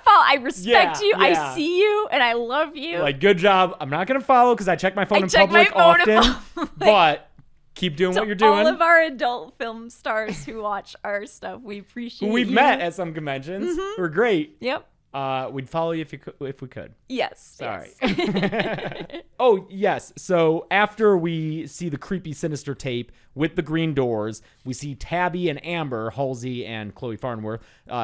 follow. I respect you. I see you and I love you. Like, good job. I'm not going to follow because I check my phone in public often. But keep doing what you're doing. All of our adult film stars who watch our stuff, we appreciate who we've you. met at some conventions. We're great. Yep. We'd follow you if we could. Yes. Sorry. Yes. Oh, yes. So after we see the creepy, sinister tape with the green doors, we see Tabby and Amber, Halsey and Chloe Farnworth,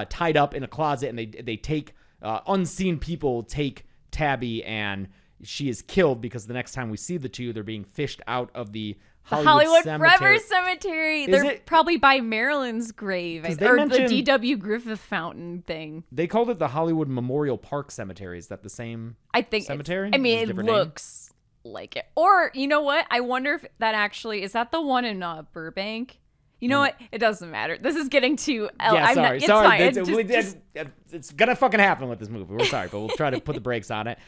tied up in a closet, and they take unseen people take Tabby, and she is killed because the next time we see the two, they're being fished out of the Hollywood Forever Cemetery. They're probably by Marilyn's grave. Or the D.W. Griffith fountain thing. They called it the Hollywood Memorial Park Cemetery. Is that the same cemetery? It looks like it. Or, you know what? I wonder if that actually... Is that the one in Burbank? You know what? It doesn't matter. This is getting too... sorry. It's fine. It's gonna fucking happen with this movie. We're sorry, but we'll try to put the brakes on it.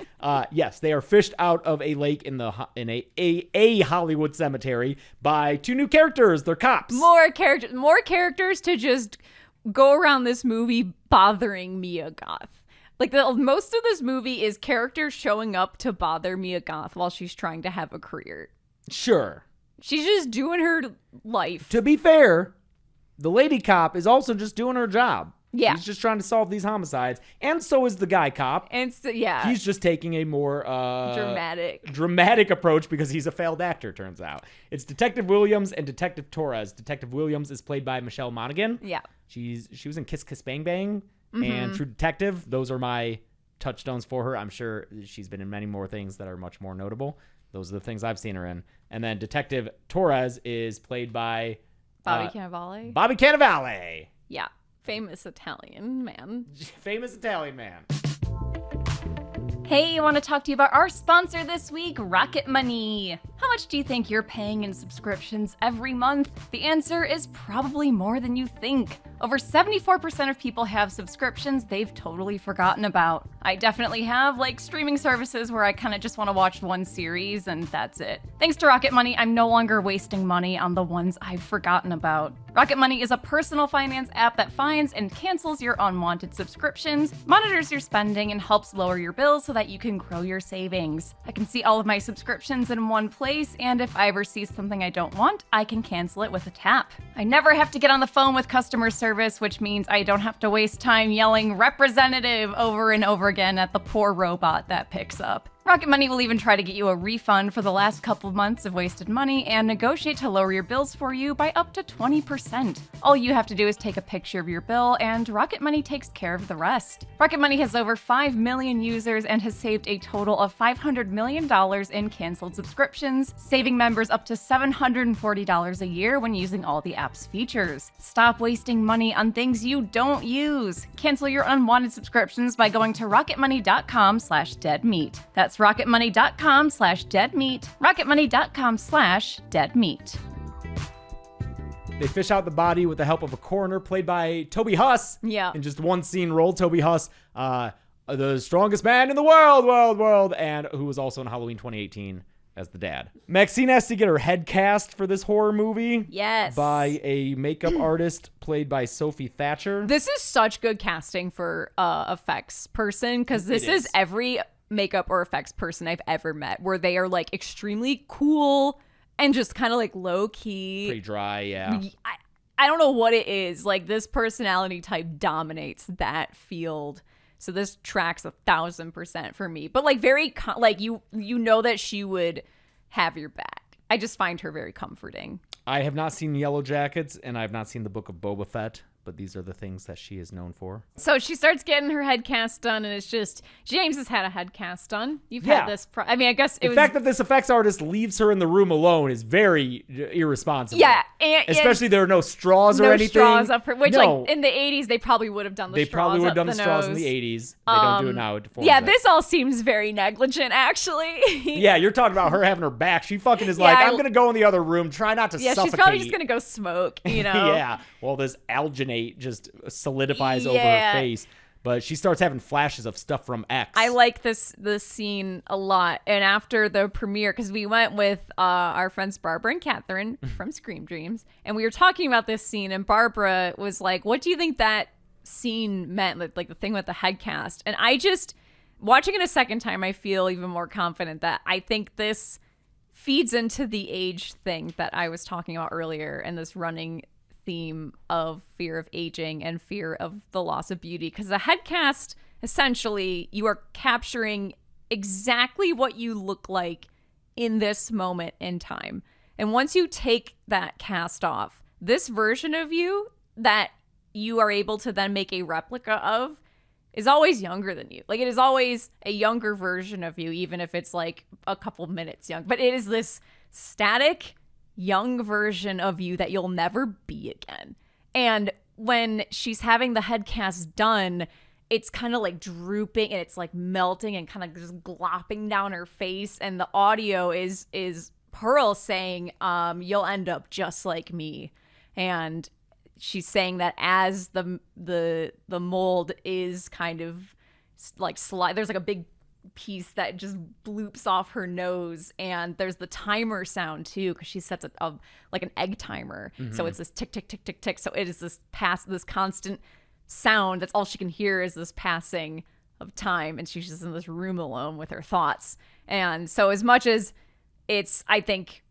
Yes, they are fished out of a lake in a Hollywood cemetery by two new characters. They're cops. More characters to just go around this movie bothering Mia Goth. Like, most of this movie is characters showing up to bother Mia Goth while she's trying to have a career. Sure. She's just doing her life. To be fair, the lady cop is also just doing her job. Yeah. He's just trying to solve these homicides. And so is the guy cop. And so, yeah. He's just taking a more dramatic approach because he's a failed actor, turns out. It's Detective Williams and Detective Torres. Detective Williams is played by Michelle Monaghan. Yeah. She was in Kiss Kiss Bang Bang and True Detective. Those are my touchstones for her. I'm sure she's been in many more things that are much more notable. Those are the things I've seen her in. And then Detective Torres is played by Bobby Cannavale. Bobby Cannavale. Yeah. Famous Italian man. Famous Italian man. Hey, I want to talk to you about our sponsor this week, Rocket Money. How much do you think you're paying in subscriptions every month? The answer is probably more than you think. Over 74% of people have subscriptions they've totally forgotten about. I definitely have, like streaming services where I kind of just want to watch one series and that's it. Thanks to Rocket Money, I'm no longer wasting money on the ones I've forgotten about. Rocket Money is a personal finance app that finds and cancels your unwanted subscriptions, monitors your spending, and helps lower your bills so that you can grow your savings. I can see all of my subscriptions in one place, and if I ever see something I don't want, I can cancel it with a tap. I never have to get on the phone with customer service, which means I don't have to waste time yelling representative over and over again at the poor robot that picks up. Rocket Money will even try to get you a refund for the last couple of months of wasted money and negotiate to lower your bills for you by up to 20%. All you have to do is take a picture of your bill, and Rocket Money takes care of the rest. Rocket Money has over 5 million users and has saved a total of $500 million in canceled subscriptions, saving members up to $740 a year when using all the app's features. Stop wasting money on things you don't use. Cancel your unwanted subscriptions by going to rocketmoney.com/deadmeat. That's rocketmoney.com/deadmeat. rocketmoney.com/deadmeat. They fish out the body with the help of a coroner played by Toby Huss. Yeah. In just one scene role, Toby Huss, the strongest man in the world, and who was also in Halloween 2018 as the dad. Maxxine has to get her head cast for this horror movie. Yes. By a makeup artist played by Sophie Thatcher. This is such good casting for effects person, because this is every makeup or effects person I've ever met, where they are like extremely cool and just kind of like low key. Pretty dry, yeah. I don't know what it is. Like, this personality type dominates that field So this tracks 1,000% for me. But like very like you know that she would have your back. I just find her very comforting. I have not seen Yellow Jackets, and I have not seen the Book of Boba Fett, but these are the things that she is known for. So she starts getting her head cast done, and it's just, James has had a head cast done. You've Yeah. had this, I mean, I guess it The was... fact that this effects artist leaves her in the room alone is very irresponsible. Yeah. And, Especially there are no straws no or anything. straws up her, which No. like in the 80s, they probably would have done the They straws probably would have up done the straws in nose. the 80s. They don't do it now. It deforms Yeah, it. this all seems very negligent, actually. Yeah, you're talking about her having her back. She fucking is Yeah, like, I- I'm going to go in the other room, try not to Yeah, suffocate. she's probably just going to go smoke, you know? Yeah. Well, this alginate just solidifies over Yeah. her face. But she starts having flashes of stuff from X. I like this scene a lot. And after the premiere, because we went with our friends Barbara and Catherine from Scream Dreams, and we were talking about this scene, and Barbara was like, what do you think that scene meant? Like the thing with the head cast. And I just, watching it a second time, I feel even more confident that I think this feeds into the age thing that I was talking about earlier, and this running theme of fear of aging and fear of the loss of beauty. Because the head cast, essentially, you are capturing exactly what you look like in this moment in time. And once you take that cast off, this version of you that you are able to then make a replica of is always younger than you. Like, it is always a younger version of you, even if it's like a couple minutes young. But it is this static, young version of you that you'll never be again. And when she's having the head cast done, it's kind of like drooping and it's like melting and kind of just glopping down her face. And the audio is Pearl saying, you'll end up just like me. And she's saying that as the mold is kind of like there's like a big piece that just bloops off her nose, and there's the timer sound too, because she sets a like an egg timer. So it's this tick tick tick tick tick. So it is this constant sound. That's all she can hear is this passing of time, and she's just in this room alone with her thoughts. And so as much as it's, I think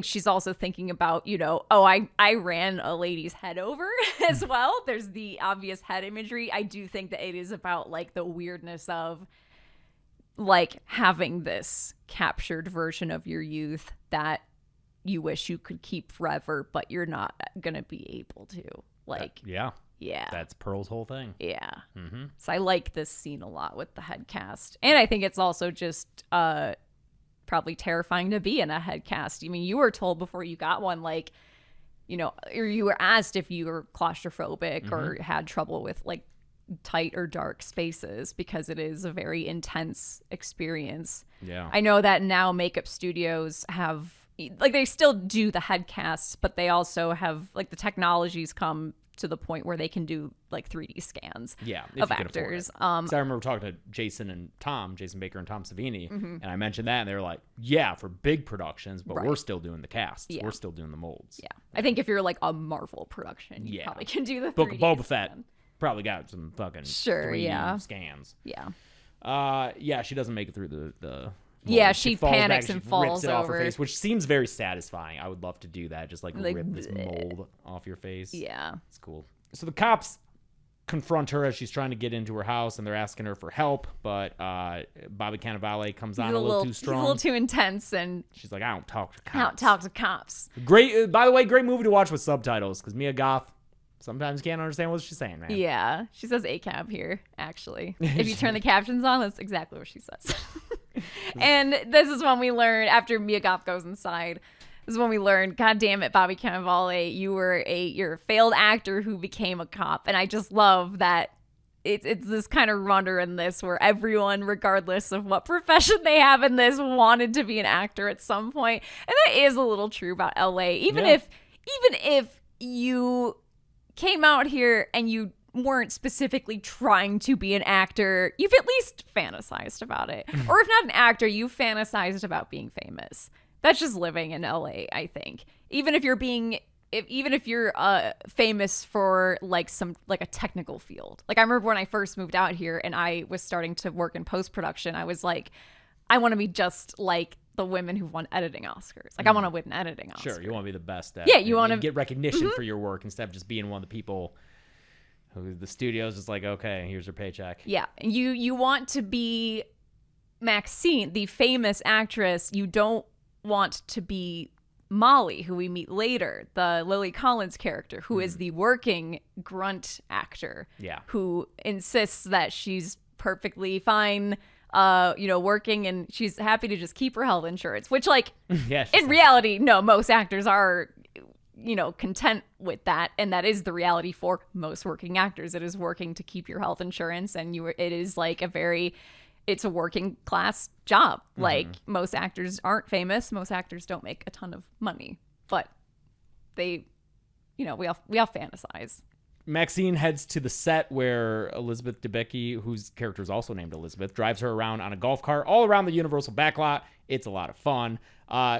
she's also thinking about, you know, oh, I ran a lady's head over as well. There's the obvious head imagery. I do think that it is about like the weirdness of like having this captured version of your youth that you wish you could keep forever, but you're not gonna be able to. Like, Yeah. yeah, That's Pearl's whole thing. yeah. Mm-hmm. So I like this scene a lot with the head cast, and I think it's also just probably terrifying to be in a head cast. I mean, you were told before you got one, like, you know, or you were asked if you were claustrophobic or had trouble with like tight or dark spaces, because it is a very intense experience. Yeah. I know that now makeup studios have, like, they still do the head casts, but they also have, like, the technologies come to the point where they can do like 3D scans Yeah, if of you can afford actors. it. So I remember talking to Jason Baker and Tom Savini, and I mentioned that, and they were like, yeah, for big productions, but Right. we're still doing the casts. Yeah. We're still doing the molds. Yeah. I think if you're like a Marvel production, you Yeah. probably can do the Book 3D of Boba Fett scan. probably got some fucking Sure, 3D yeah. scans. Yeah. Yeah, she doesn't make it through the Yeah, mold. she falls back panics and she falls rips it off her over. face, which seems very satisfying. I would love to do that, just like Like, rip this mold off your face. Yeah. It's cool. So the cops confront her as she's trying to get into her house, and they're asking her for help, but Bobby Cannavale comes on a little too strong. He's a little too intense, and She's like, I don't talk to I don't cops. talk to cops. Great, by the way, great movie to watch with subtitles, because Mia Goth sometimes can't understand what she's saying, man. Yeah. She says ACAB here, actually. If you turn the captions on, that's exactly what she says. And this is when we learn, after Mia Goth goes inside, this is when we learn, God damn it, Bobby Cannavale, you're a failed actor who became a cop. And I just love that it's this kind of runner in this where everyone, regardless of what profession they have in this, wanted to be an actor at some point. And that is a little true about LA. Even if you came out here and you weren't specifically trying to be an actor, you've at least fantasized about it. Or if not an actor, you fantasized about being famous. That's just living in LA, I think. Even if you're famous for like a technical field. Like, I remember when I first moved out here and I was starting to work in post-production, I was like, I want to be just like the women who won editing Oscars. Like, I want to win an editing Oscar. Sure, you want to be the best at Yeah, you want to get recognition for your work instead of just being one of the people. Who the studio's just like, okay, here's your paycheck. Yeah. You want to be Maxxine, the famous actress. You don't want to be Molly, who we meet later, the Lily Collins character, who is the working grunt actor. Yeah. Who insists that she's perfectly fine, working, and she's happy to just keep her health insurance, which, like, Yeah, in reality, no, most actors are, content with that. And that is the reality for most working actors. It is working to keep your health insurance. And it is like it's a working class job. Like, most actors aren't famous. Most actors don't make a ton of money, but they, we all fantasize. Maxxine heads to the set where Elizabeth Debicki, whose character is also named Elizabeth, drives her around on a golf cart all around the Universal backlot. It's a lot of fun.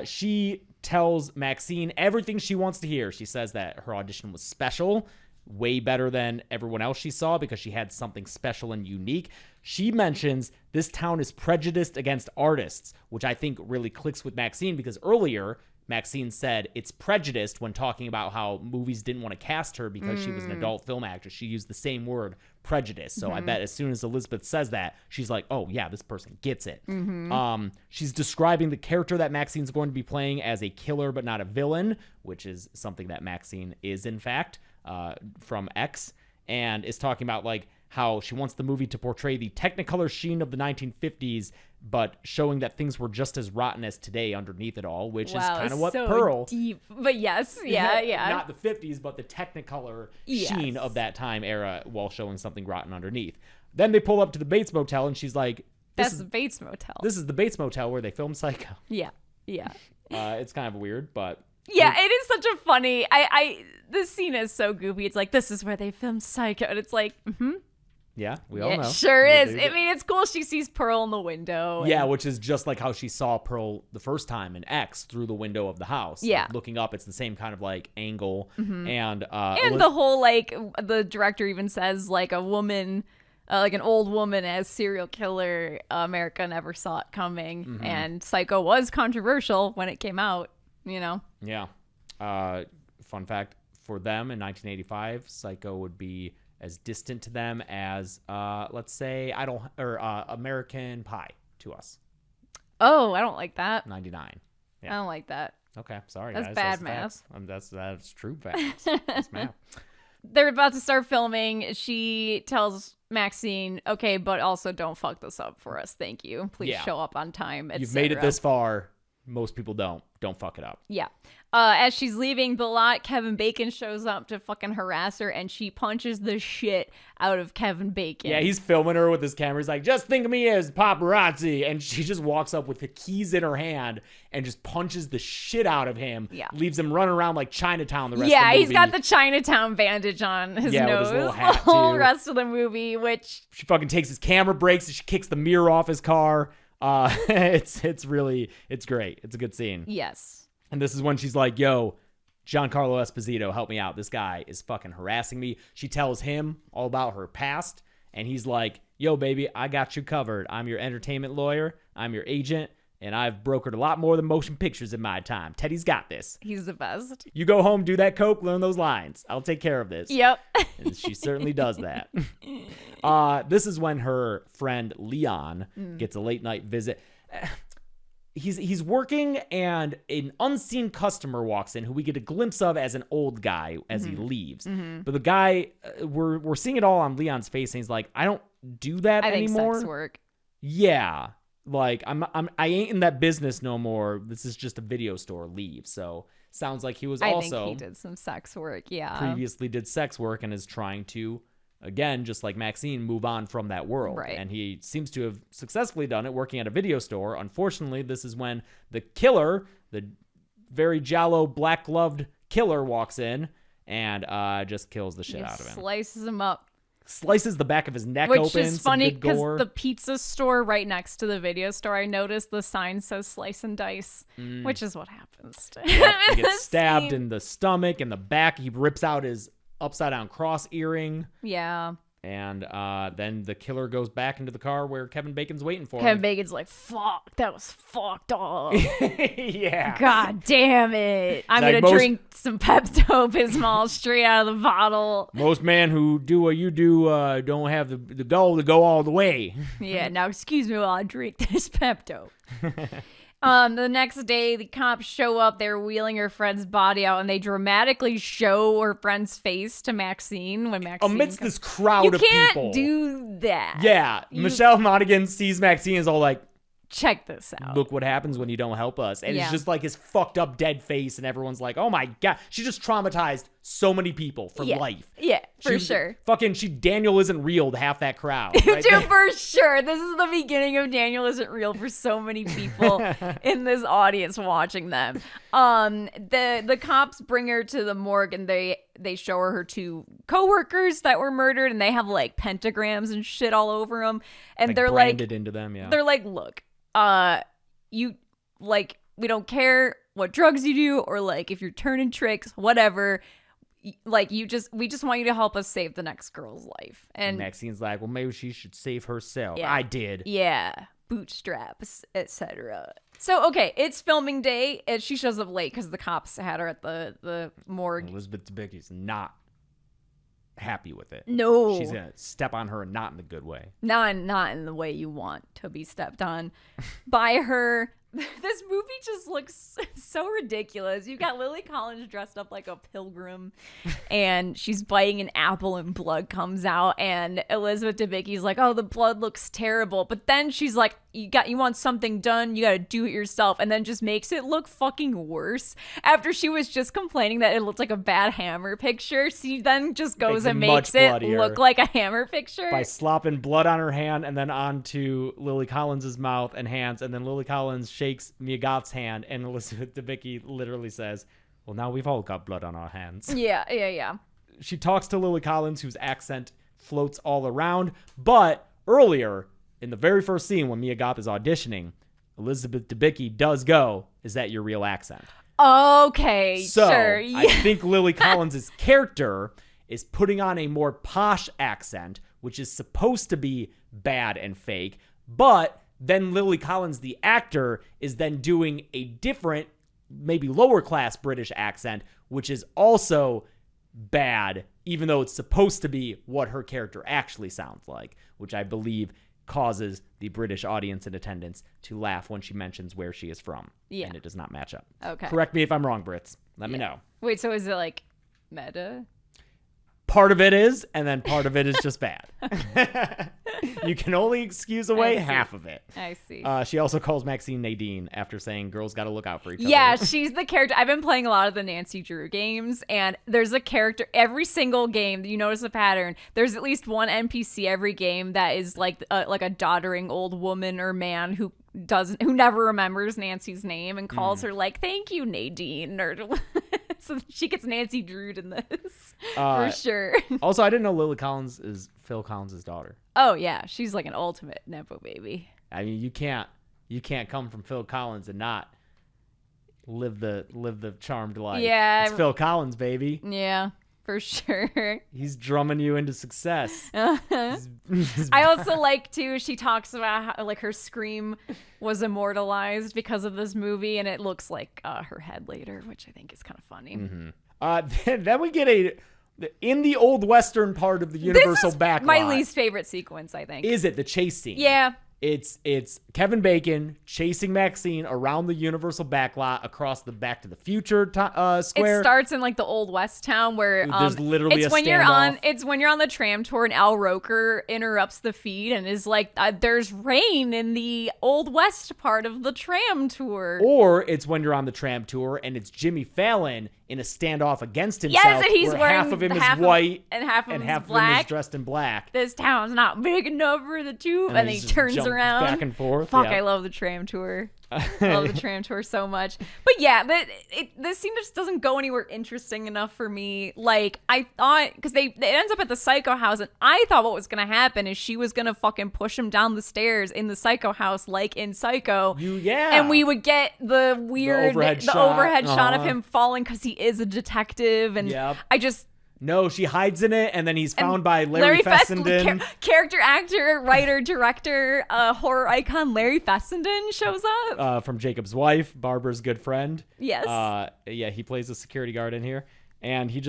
She tells Maxxine everything she wants to hear. She says that her audition was special, way better than everyone else she saw because she had something special and unique. She mentions this town is prejudiced against artists, which I think really clicks with Maxxine because earlier Maxxine said it's prejudiced when talking about how movies didn't want to cast her because she was an adult film actress. She used the same word, prejudice. So I bet as soon as Elizabeth says that, she's like, oh yeah, this person gets it. She's describing the character that Maxxine's going to be playing as a killer but not a villain, which is something that Maxxine is in fact, from X, and is talking about like how she wants the movie to portray the Technicolor sheen of the 1950s, but showing that things were just as rotten as today underneath it all, which is kind of what so Pearl. Deep. But yes, yeah. Not the 50s, but the Technicolor sheen of that time era while showing something rotten underneath. Then they pull up to the Bates Motel, and she's like, That's the Bates Motel. This is the Bates Motel where they filmed Psycho. Yeah. It's kind of weird, but... Yeah, it is such a funny... This scene is so goofy. It's like, this is where they filmed Psycho. And it's like, Yeah, we all know. It sure is. I mean, it's cool she sees Pearl in the window. Yeah, which is just like how she saw Pearl the first time in X through the window of the house. Yeah. Like, looking up, it's the same kind of like angle. And the whole, like, the director even says, like, a woman... like an old woman as serial killer, America never saw it coming. And Psycho was controversial when it came out, Yeah. Fun fact, for them in 1985, Psycho would be as distant to them as, let's say, American Pie to us. Oh, I don't like that. 99. Yeah. I don't like that. Okay, sorry, That's guys. bad Facts. math. That's true facts. That's math. They're about to start filming. She tells Maxxine, okay, but also don't fuck this up for us. Thank you. Please show up on time. You've made it this far. Most people don't. Don't fuck it up. Yeah. As she's leaving the lot, Kevin Bacon shows up to fucking harass her, and she punches the shit out of Kevin Bacon. Yeah, he's filming her with his camera. He's like, just think of me as paparazzi. And she just walks up with the keys in her hand and just punches the shit out of him. Yeah. Leaves him running around like Chinatown the rest of the movie. Yeah, he's got the Chinatown bandage on his nose with his little hat, the whole too. rest of the movie, which... She fucking takes his camera breaks and she kicks the mirror off his car. It's great. It's a good scene. Yes. And this is when she's like, yo, Giancarlo Esposito, help me out. This guy is fucking harassing me. She tells him all about her past. And he's like, yo, baby, I got you covered. I'm your entertainment lawyer. I'm your agent. And I've brokered a lot more than motion pictures in my time. Teddy's got this. He's the best. You go home, do that coke, learn those lines. I'll take care of this. Yep. And she certainly does that. This is when her friend Leon gets a late night visit. He's working, and an unseen customer walks in who we get a glimpse of as an old guy as he leaves. But the guy, we're seeing it all on Leon's face, and he's like, I don't do that anymore. I think sex work. Yeah. Like, I ain't in that business no more. This is just a video store. Leave. So sounds like he was I also think he did some sex work. Yeah. previously did sex work and is trying to, again, just like Maxxine, move on from that world. Right. And he seems to have successfully done it working at a video store. Unfortunately, this is when the killer, the very Giallo black-gloved killer, walks in and just kills the shit out of him. Slices him up. Slices the back of his neck Which open. is funny because because the pizza store right next to the video store, I noticed the sign says slice and dice, which is what happens to him. He gets stabbed in the stomach and the back. He rips out his upside down cross earring. Yeah. And then the killer goes back into the car where Kevin Bacon's waiting for Kevin him. Bacon's like, fuck, that was fucked up. Yeah. God damn it. I'm Like going to drink some Pepto-Bismol straight out of the bottle. Most men who do what you do don't have the goal to go all the way. Yeah, now excuse me while I drink this Pepto. The next day, the cops show up. They're wheeling her friend's body out, and they dramatically show her friend's face to Maxxine when Maxxine Amidst comes. this crowd of You can't people. do that. Yeah. Michelle Monaghan sees Maxxine is all like, Check this out. look what happens when you don't help us. And Yeah. it's just like his fucked up dead face, and everyone's like, oh my God. She just traumatized so many people for life. Yeah, for She- sure. Fucking, Daniel isn't real to half that crowd. Right? Dude, for sure. This is the beginning of Daniel Isn't Real for so many people in this audience watching them. The cops bring her to the morgue and they show her two coworkers that were murdered, and they have like pentagrams and shit all over them. And Like, they're branded like, into them, yeah. they're like, look, you like, we don't care what drugs you do or like if you're turning tricks, whatever. Like we just want you to help us save the next girl's life. And Maxine's like, well, maybe she should save herself. Yeah. I did. yeah, bootstraps, etc. So okay, it's filming day, and she shows up late because the cops had her at the morgue. Elizabeth Debicki's not happy with it. No, She's gonna step on her, not in the good way. not in the way you want to be stepped on by her. This movie just looks so ridiculous. You got Lily Collins dressed up like a pilgrim, and she's biting an apple and blood comes out, and Elizabeth Debicki's like, oh, the blood looks terrible. But then she's like, you want something done, you gotta do it yourself, and then just makes it look fucking worse. After she was just complaining that it looked like a bad Hammer picture, she then just goes and makes much it bloodier. look like a Hammer picture. By slopping blood on her hand and then onto Lily Collins' mouth and hands, and then Lily Collins shakes Mia Goth's hand, and Elizabeth Debicki literally says, well, now we've all got blood on our hands. Yeah. She talks to Lily Collins, whose accent floats all around, but earlier, in the very first scene when Mia Goth is auditioning, Elizabeth Debicki does go, is that your real accent? Okay, So, sure. I think Lily Collins' character is putting on a more posh accent, which is supposed to be bad and fake, but then Lily Collins, the actor, is then doing a different, maybe lower class British accent, which is also bad, even though it's supposed to be what her character actually sounds like, which I believe causes the British audience in attendance to laugh when she mentions where she is from. Yeah. And it does not match up. Okay. Correct me if I'm wrong, Brits. Let me know. Wait, so is it like meta? Part of it is, and then part of it is just bad. You can only excuse away I see. half of it. I see. She also calls Maxine Nadine after saying girls got to look out for each Yeah, other. she's the character. I've been playing a lot of the Nancy Drew games, and there's a character every single game. You notice a pattern. There's at least one NPC every game that is like a doddering old woman or man who never remembers Nancy's name and calls her like, "Thank you, Nadine," or so she gets Nancy Drew'd in this for sure. Also, I didn't know Lily Collins is Phil Collins' daughter. Oh yeah, she's like an ultimate nepo baby. I mean, you can't come from Phil Collins and not live the charmed life. Yeah. It's Phil Collins, baby. Yeah, for sure. He's drumming you into success. I also like too, she talks about how like her scream was immortalized because of this movie, and it looks like her head later, which I think is kind of funny. Then we get in the old Western part of the Universal This is backlot. my least favorite sequence, I think. Is it the chase scene? Yeah. It's Kevin Bacon chasing Maxine around the Universal backlot across the Back to the Future square. It starts in like the old West town where There's literally it's a when standoff. it's when you're on the tram tour and Al Roker interrupts the feed and is like, there's rain in the old West part of the tram tour. Or it's when you're on the tram tour and it's Jimmy Fallon in a standoff against himself. Yes, and he's where wearing half of him half is of- white and half of him is him is black. dressed in black. This town's not big enough for the two, and then he he's just turns jumps around back and forth. Fuck, yeah. I love the tram tour. I love the tram tour so much. But yeah, this scene just doesn't go anywhere interesting enough for me. Like, I thought, because it ends up at the Psycho house, and I thought what was going to happen is she was going to fucking push him down the stairs in the Psycho house, like in Psycho. And we would get the weird, overhead shot of shot. him falling because he is a detective. And Yep. I just, No, she hides in it, and then he's found by Larry Fessenden. Character, actor, writer, director, horror icon Larry Fessenden shows up. From Jacob's wife, Barbara's good friend. Yes. Yeah, he plays a security guard in here. And he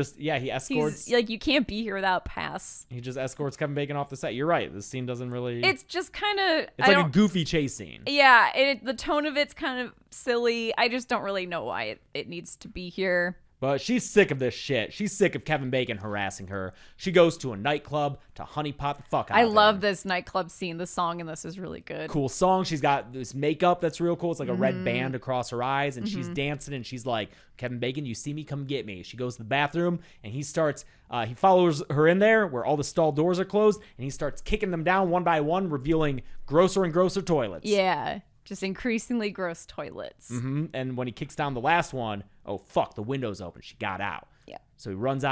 escorts. He's like, you can't be here without pass. He just escorts Kevin Bacon off the set. You're right. This scene doesn't really. It's just kind of. It's like a goofy chase scene. Yeah, the tone of it's kind of silly. I just don't really know why it needs to be here. But she's sick of this shit. She's sick of Kevin Bacon harassing her. She goes to a nightclub to honeypot the fuck out of him. I love this nightclub scene. The song in this is really good. Cool song. She's got this makeup that's real cool. It's like a red band across her eyes, and she's dancing, and she's like, Kevin Bacon, you see me? Come get me. She goes to the bathroom, and he follows her in there where all the stall doors are closed, and he starts kicking them down one by one, revealing grosser and grosser toilets. Yeah. Just increasingly gross toilets. Mm-hmm. And when he kicks down the last one, oh, fuck, the window's open. She got out. Yeah. So he runs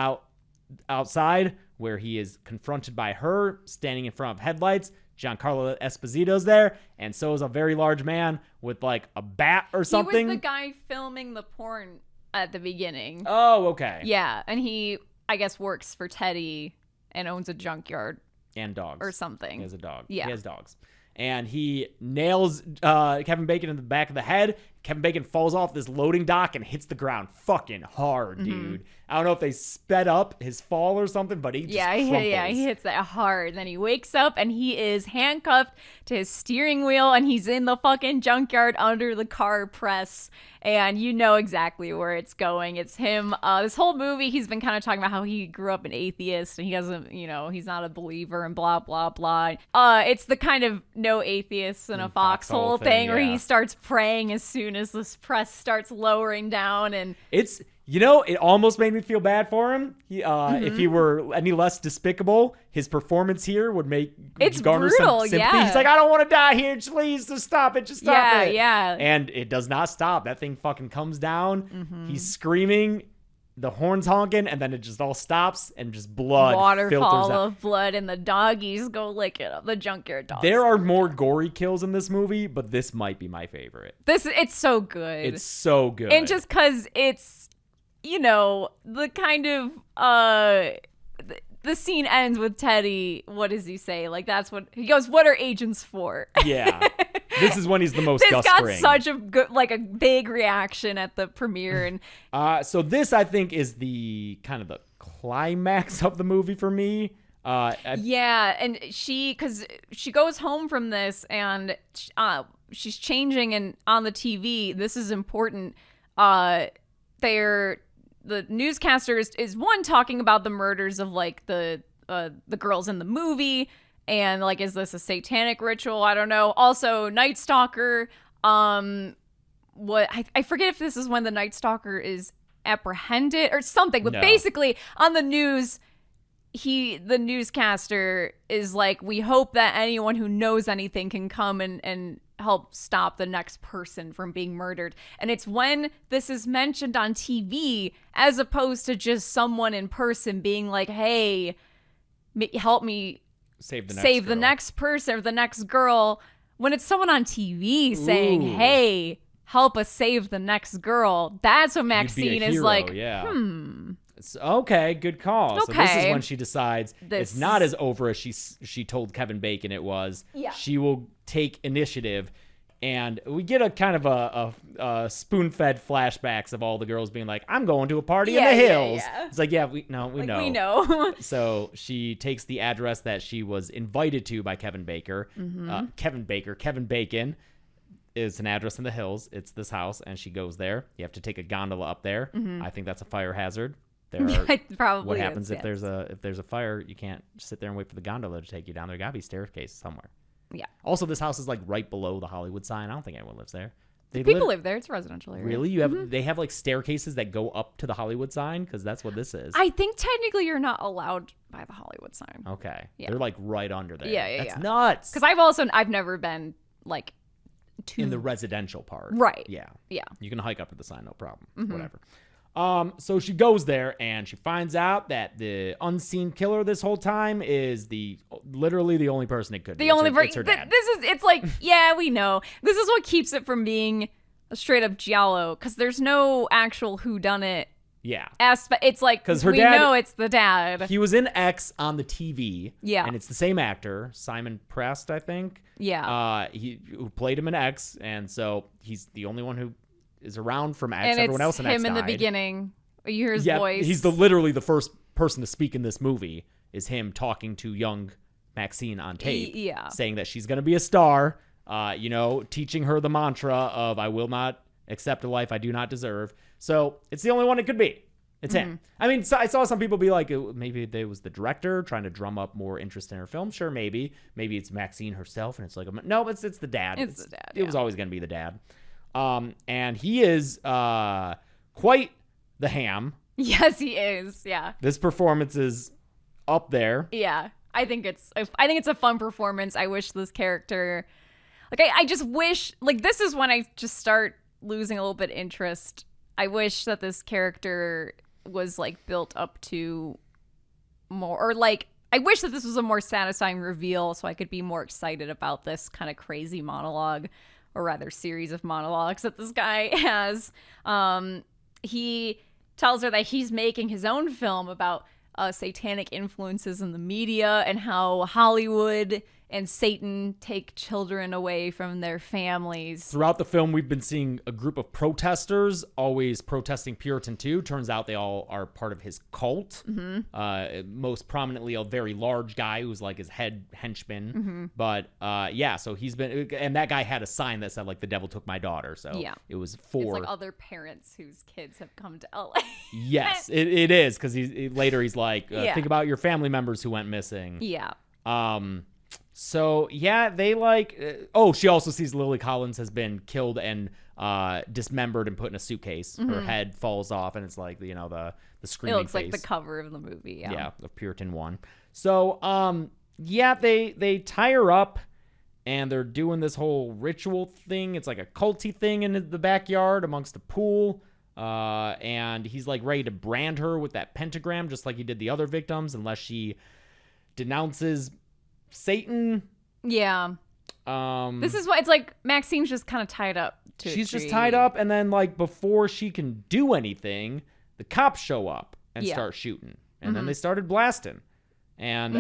outside where he is confronted by her standing in front of headlights. Giancarlo Esposito's there, and so is a very large man with like a bat or something. He was the guy filming the porn at the beginning. Oh, okay. Yeah, and he, I guess, works for Teddy and owns a junkyard. And dogs. Or something. He has a dog. Yeah. He has dogs. And he nails Kevin Bacon in the back of the head. Kevin Bacon falls off this loading dock and hits the ground fucking hard, dude. I don't know if they sped up his fall or something, but he just crumples. He hits that hard. Then he wakes up and he is handcuffed to his steering wheel, and he's in the fucking junkyard under the car press. And you know exactly where it's going. It's him. This whole movie, he's been kind of talking about how he grew up an atheist and he doesn't, he's not a believer and blah, blah, blah. It's the kind of no atheists in a foxhole thing where he starts praying as soon as this press starts lowering down. And it's, it almost made me feel bad for him. If he were any less despicable, his performance here would garner brutal, some sympathy. yeah. He's like, I don't want to die here. Please, just stop it. Just stop it. Yeah. And it does not stop. That thing fucking comes down. He's screaming, the horns honking, and then it just all stops, and just blood waterfall filters out. of blood, and the doggies go lick it up. The junkyard dogs. There are more gory kills in this movie, but this might be my favorite. It's so good. It's so good. And just because it's, the kind of, the scene ends with Teddy. What does he say? Like, that's what he goes, what are agents for? Yeah. This is when he's the most This got such a good, a big reaction at the premiere. And so this, I think, is the kind of the climax of the movie for me. Yeah, and because she goes home from this, and she's changing, and on the TV, this is important. The newscaster is one talking about the murders of the girls in the movie, and is this a satanic ritual? I don't know. Also, Night Stalker. What I forget if this is when the Night Stalker is apprehended or something, but basically on the news, the newscaster is like, we hope that anyone who knows anything can come and help stop the next person from being murdered. And it's when this is mentioned on TV, as opposed to just someone in person being like, hey, help me save the next person or the next girl. When it's someone on TV saying, hey, help us save the next girl, that's what Maxxxine is like, It's, okay, good call. Okay. So this is when she decides it's not as over as she told Kevin Bacon it was. Yeah. She will take initiative, and we get a kind of a spoon-fed flashbacks of all the girls being like, I'm going to a party in the hills. Yeah. It's like, we know. We know. So she takes the address that she was invited to by Kevin Bacon. Kevin Bacon is an address in the hills. It's this house, and she goes there. You have to take a gondola up there. I think that's a fire hazard. Probably what happens is, if there's a fire? You can't sit there and wait for the gondola to take you down. There gotta be staircase somewhere. Yeah. Also, this house is right below the Hollywood sign. I don't think anyone lives there. People live there. It's a residential area. Really? They have staircases that go up to the Hollywood sign, because that's what this is. I think technically you're not allowed by the Hollywood sign. Okay. Yeah. They're right under there. Yeah. That's nuts. Because I've never been in the residential part. Right. Yeah. Yeah. You can hike up to the sign, no problem. Whatever. So she goes there, and she finds out that the unseen killer this whole time is literally the only person it could be. It's her dad. We know. This is what keeps it from being a straight up giallo, because there's no actual whodunit Yeah. It's like, 'Cause her we dad- know it's the dad. He was in X on the TV. Yeah. And it's the same actor, Simon Prest, I think. Yeah. Who played him in X, and so he's the only one who is around from X. And Everyone it's else in X him in the died. beginning. You hear his Yeah, voice. he's literally the first person to speak in this movie. Is him talking to young Maxxine on tape, yeah. saying that she's gonna be a star. Teaching her the mantra of "I will not accept a life I do not deserve." So it's the only one it could be. It's him. I mean, so I saw some people be like, maybe it was the director trying to drum up more interest in her film. Sure, maybe it's Maxxine herself, and it's like, no, it's the dad. It's the dad. It was always gonna be the dad. And he is quite the ham. Yes, he is. Yeah. This performance is up there. Yeah. I think it's a fun performance. I wish this character, like, I just wish, like, this is when I just start losing a little bit interest. I wish that this character was, like, built up to more, or, like, I wish that this was a more satisfying reveal so I could be more excited about this kind of crazy monologue, or rather series of monologues that this guy has. He tells her that he's making his own film about satanic influences in the media and how Hollywood and Satan take children away from their families. Throughout the film, we've been seeing a group of protesters always protesting Puritan 2. Turns out they all are part of his cult. Most prominently, a very large guy who's like his head henchman. But so he's been, and that guy had a sign that said like, "The devil took my daughter." So it was for It's like other parents whose kids have come to LA. Yes, it is, because he's like, think about your family members who went missing. Yeah. So yeah, they like. She also sees Lily Collins has been killed and dismembered and put in a suitcase. Her head falls off, and it's like the screaming. It looks face. like the cover of the movie. Yeah. Of Puritan 1. So they tie her up, and they're doing this whole ritual thing. It's like a culty thing in the backyard amongst the pool. And he's like ready to brand her with that pentagram, just like he did the other victims, unless she denounces Satan. Yeah. This is why it's like Maxxine's just kind of tied up to a She's just tree. tied up, and then like before she can do anything, the cops show up and start shooting, and then they started blasting, and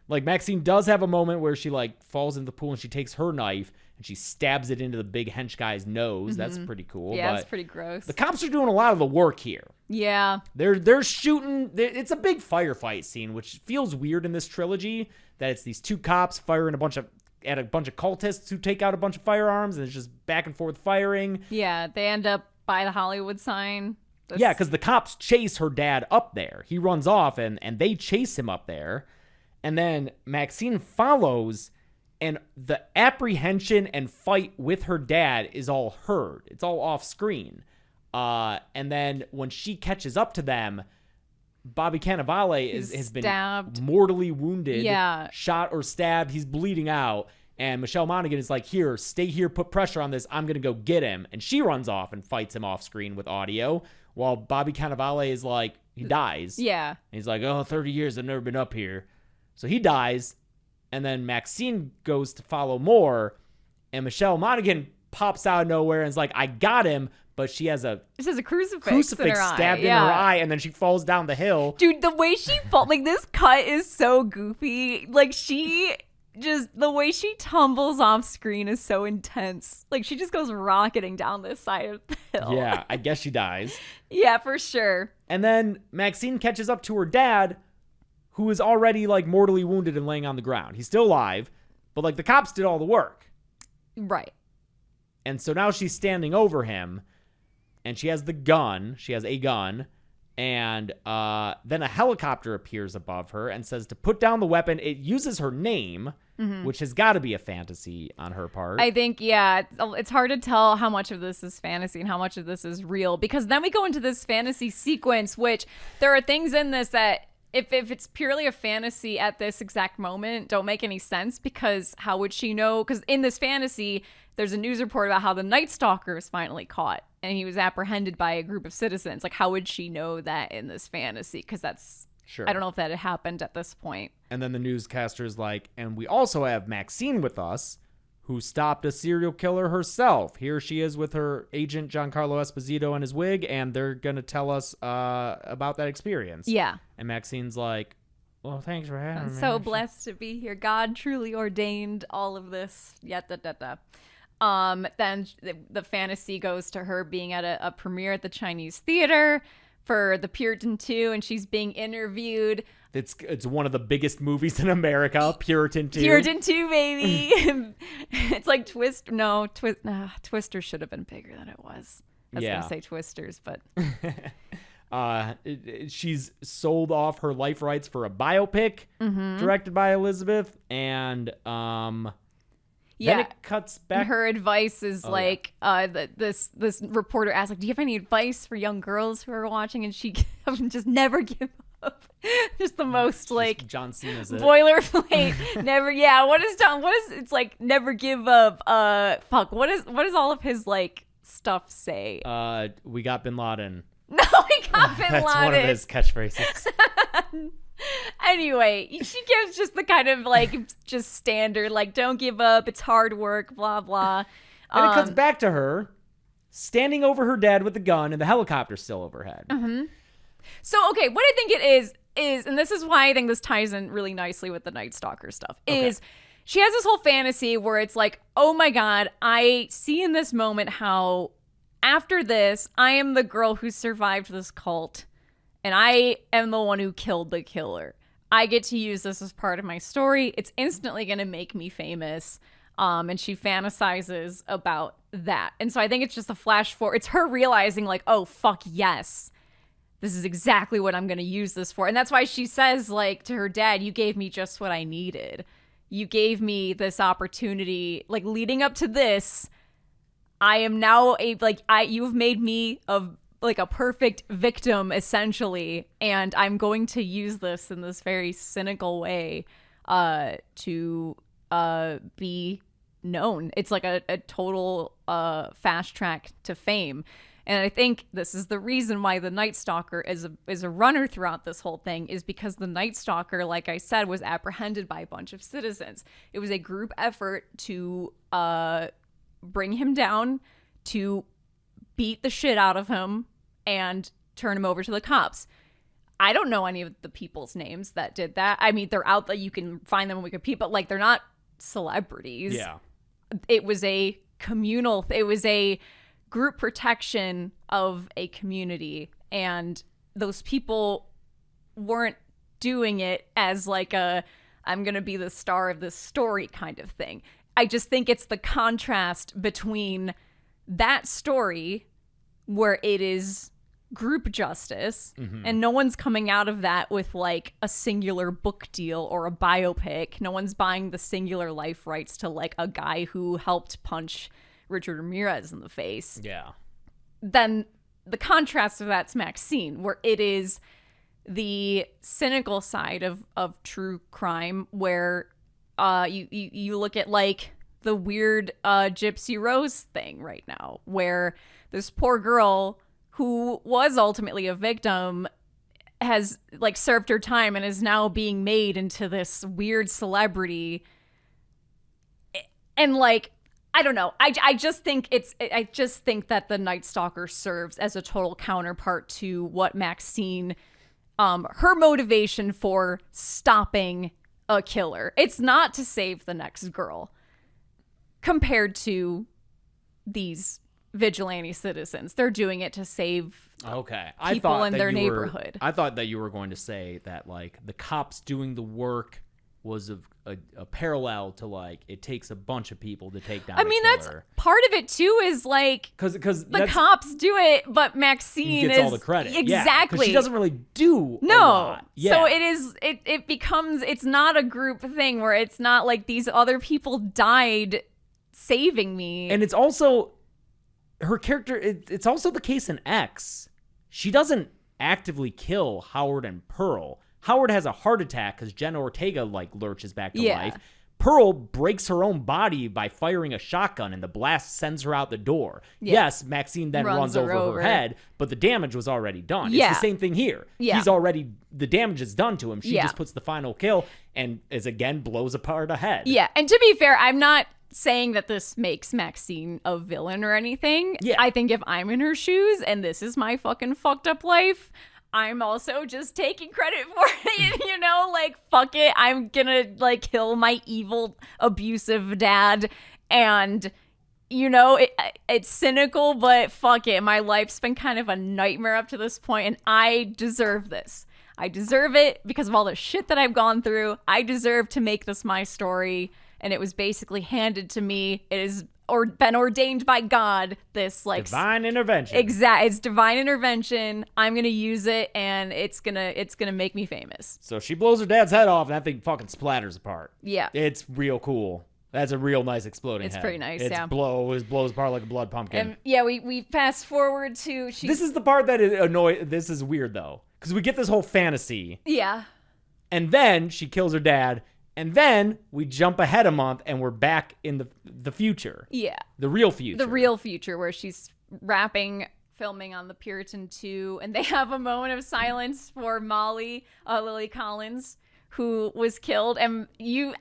like Maxxine does have a moment where she like falls into the pool and she takes her knife and she stabs it into the big hench guy's nose. That's pretty cool. Yeah, but it's pretty gross. the cops are doing a lot of the work here. Yeah. They're shooting. It's a big firefight scene, which feels weird in this trilogy. That it's these two cops firing at a bunch of cultists who take out a bunch of firearms, and it's just back and forth firing. Yeah, they end up by the Hollywood sign. Yeah, because the cops chase her dad up there. He runs off, and they chase him up there. And then Maxxine follows, and the apprehension and fight with her dad is all heard. It's all off screen. And then when she catches up to them, Bobby Cannavale has been stabbed. Mortally wounded, Yeah. shot or stabbed. He's bleeding out. And Michelle Monaghan is like, here, stay here, put pressure on this. I'm going to go get him. And she runs off and fights him off screen with audio, while Bobby Cannavale is like, he dies. Yeah. And he's like, 30 years, I've never been up here. So he dies. And then Maxxine goes to follow more. And Michelle Monaghan pops out of nowhere and is like, I got him. But she has a This is a crucifix in her stabbed eye. in her eye, and then she falls down the hill. Dude, the way she falls, like, this cut is so goofy. Like, the way she tumbles off screen is so intense. Like, she just goes rocketing down this side of the hill. Yeah, I guess she dies. Yeah, for sure. And then Maxxine catches up to her dad, who is already, like, mortally wounded and laying on the ground. He's still alive, but, like, the cops did all the work. Right. And so now she's standing over him, and she has the gun. She has a gun. And then a helicopter appears above her and says to put down the weapon. It uses her name, which has got to be a fantasy on her part. I think, yeah, it's hard to tell how much of this is fantasy and how much of this is real, because then we go into this fantasy sequence, which there are things in this that if it's purely a fantasy at this exact moment, don't make any sense, because how would she know? Because in this fantasy, there's a news report about how the Night Stalker is finally caught and he was apprehended by a group of citizens. Like, how would she know that in this fantasy? Because that's, Sure. I don't know if that had happened at this point. And then the newscaster's like, and we also have Maxxine with us, who stopped a serial killer herself. Here she is with her agent Giancarlo Esposito and his wig, and they're gonna tell us about that experience. Yeah. And Maxxine's like, well, thanks for having me. I'm so blessed to be here. God truly ordained all of this. Then the fantasy goes to her being at a premiere at the Chinese theater for the Puritan 2, and she's being interviewed. It's one of the biggest movies in America, Puritan 2. Puritan 2, baby. It's like Twister should have been bigger than it was. I was going to say Twisters, but... She's sold off her life rights for a biopic directed by Elizabeth, and then it cuts back. Her advice is this reporter asked, like, do you have any advice for young girls who are watching? And she just never give up. Just the most like John Cena's boilerplate. It's like never give up. What does all of his like stuff say? We got Bin Laden. No, we got Bin Laden. That's one of his catchphrases. Anyway, she gives just the kind of like just standard like don't give up, it's hard work, blah blah. And it cuts back to her standing over her dad with the gun and the helicopter's still overhead. So okay, what I think it is and this is why I think this ties in really nicely with the Night Stalker stuff is she has this whole fantasy where it's like, oh my god, I see in this moment how after this I am the girl who survived this cult and I am the one who killed the killer. I get to use this as part of my story. It's instantly going to make me famous. And she fantasizes about that. And so I think it's just a flash forward. It's her realizing like, oh, fuck yes. This is exactly what I'm going to use this for. And that's why she says like to her dad, you gave me just what I needed. You gave me this opportunity. Like leading up to this, I am now you've made me a perfect victim essentially. And I'm going to use this in this very cynical way to be known. It's like a total fast track to fame. And I think this is the reason why the Night Stalker is a runner throughout this whole thing is because the Night Stalker, like I said, was apprehended by a bunch of citizens. It was a group effort to bring him down, to beat the shit out of him, and turn him over to the cops. I don't know any of the people's names that did that. I mean, they're out there. You can find them on Wikipedia, but like they're not celebrities. Yeah. It was a communal, it was a group protection of a community, and those people weren't doing it as like a I'm gonna be the star of this story kind of thing. I just think it's the contrast between that story where it is group justice and no one's coming out of that with like a singular book deal or a biopic. No one's buying the singular life rights to like a guy who helped punch Richard Ramirez in the face. Yeah. Then the contrast of that's Maxxxine, where it is the cynical side of true crime, where you look at like the weird Gypsy Rose thing right now, where this poor girl who was ultimately a victim has like served her time and is now being made into this weird celebrity. And like, I don't know. I just think that the Night Stalker serves as a total counterpart to what Maxxxine, her motivation for stopping a killer. It's not to save the next girl compared to these vigilante citizens. They're doing it to save people in their neighborhood. I thought that you were going to say that like the cops doing the work was a parallel to like it takes a bunch of people to take down. I mean, that's part of it too. Is like because the cops do it, but Maxxxine gets all the credit. Exactly. Yeah, she doesn't really do a lot. Yeah. So it becomes it's not a group thing where it's not like these other people died saving me. And it's also her character. It's also the case in X. She doesn't actively kill Howard and Pearl. Howard has a heart attack because Jenna Ortega like lurches back to life. Pearl breaks her own body by firing a shotgun, and the blast sends her out the door. Yeah. Yes, Maxxxine then runs over her head, but the damage was already done. Yeah. It's the same thing here. Yeah. The damage is done to him. She just puts the final kill and is again blows apart a head. Yeah, and to be fair, I'm not saying that this makes Maxxine a villain or anything. Yeah. I think if I'm in her shoes and this is my fucking fucked up life, I'm also just taking credit for it, you know? Like, fuck it. I'm gonna, like, kill my evil, abusive dad. And, you know, it's cynical, but fuck it. My life's been kind of a nightmare up to this point, and I deserve this. I deserve it because of all the shit that I've gone through. I deserve to make this my story, and it was basically handed to me. It is been ordained by God, this like divine intervention. It's divine intervention. I'm gonna use it, and it's gonna make me famous. So she blows her dad's head off, and that thing fucking splatters apart. Yeah, it's real cool. That's a real nice exploding head. It's pretty nice. It blows apart like a blood pumpkin. And yeah, we fast forward to this is the part that this is weird though, because we get this whole fantasy. Yeah. And then she kills her dad. And then we jump ahead a month and we're back in the future. Yeah. The real future. The real future, where she's filming on the Puritan 2, and they have a moment of silence for Molly, Lily Collins, who was killed. And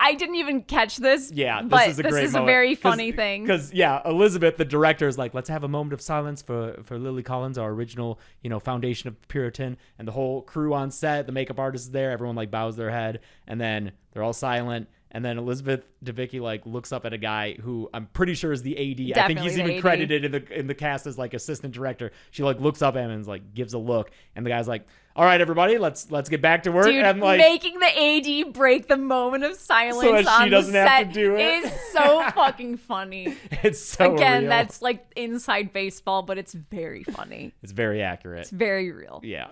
I didn't even catch this. Yeah, but this is a very funny thing. Because Elizabeth, the director, is like, let's have a moment of silence for Lily Collins, our original, foundation of Puritan, and the whole crew on set, the makeup artist is there, everyone like bows their head, and then they're all silent. And then Elizabeth Debicki like looks up at a guy who I'm pretty sure is the AD. Definitely I think he's even AD. credited in the cast as like assistant director. She like looks up at him and like gives a look, and the guy's like, "All right, everybody, let's get back to work." Dude, and like making the AD break the moment of silence so that on she doesn't the have set to do it. is so fucking funny. It's so Again, real. that's like inside baseball, but it's very funny. It's very accurate. It's very real. Yeah.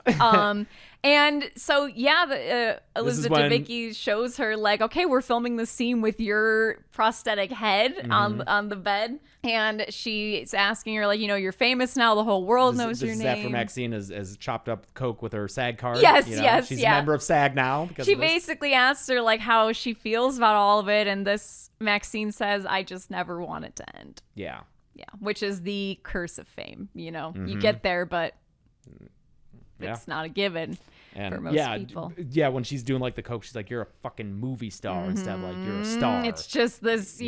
And so Elizabeth when- Debicki shows her like, okay, we're filming the scene with your prosthetic head on the bed, and she's asking her like, you're famous now, the whole world knows your This is name. after Maxxine has chopped up coke with her SAG card. Yes, She's yeah. a member of SAG now. Because She of this. basically asks her like how she feels about all of it, and this Maxxine says, I just never want it to end. Yeah. Yeah, which is the curse of fame. You get there, but it's not a given for most people. Yeah, when she's doing like the coke, she's like, "You're a fucking movie star," instead of like, "You're a star." It's just this,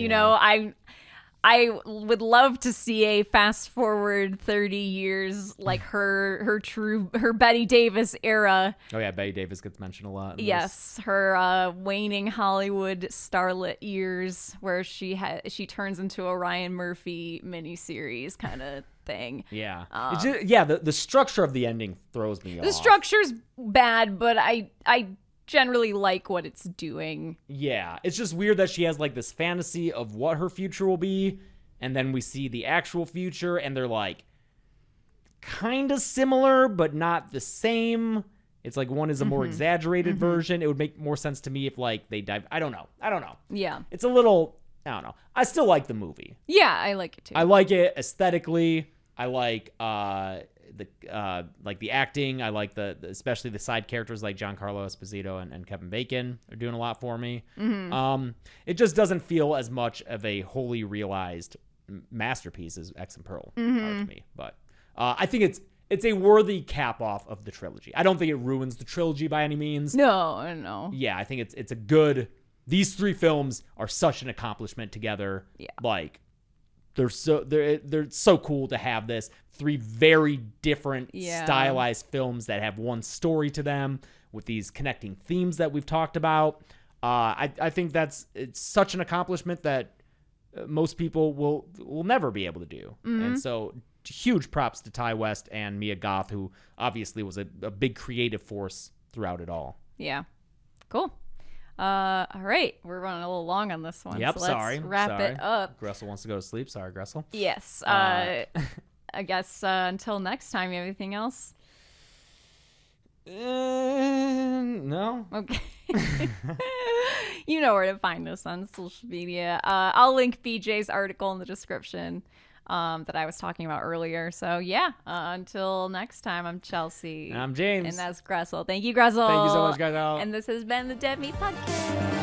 I would love to see a fast forward 30 years, like her Betty Davis era. Oh yeah, Betty Davis gets mentioned a lot. Yes, her waning Hollywood starlet years, where she turns into a Ryan Murphy miniseries kind of thing. Yeah, it's just, the structure of the ending throws me off. The structure's bad, but I generally like what it's doing. Yeah, it's just weird that she has like this fantasy of what her future will be, and then we see the actual future, and they're like kind of similar but not the same. It's like one is a more exaggerated version. It would make more sense to me if like they dive. I don't know. Yeah. It's a little, I don't know. I still like the movie. Yeah, I like it too. I like it aesthetically. I like the acting. I like especially the side characters like Giancarlo Esposito and Kevin Bacon are doing a lot for me. It just doesn't feel as much of a wholly realized masterpiece as X and Pearl are to me. But I think it's a worthy cap off of the trilogy. I don't think it ruins the trilogy by any means. No. Yeah, I think it's a good. These three films are such an accomplishment together. Yeah. Like they're so cool to have this. Three very different stylized films that have one story to them with these connecting themes that we've talked about. I think it's such an accomplishment that most people will never be able to do. And so huge props to Ty West and Mia Goth, who obviously was a big creative force throughout it all. Yeah. Cool. All right. We're running a little long on this one. Yep, so let's wrap it up. Gressel wants to go to sleep. Sorry, Gressel. Yes. I guess until next time, you have anything else? No. Okay. You know where to find us on social media. I'll link BJ's article in the description that I was talking about earlier. So yeah, until next time, I'm Chelsea. And I'm James. And that's Gressel. Thank you, Gressel. Thank you so much, guys. And this has been the Dead Meat Podcast.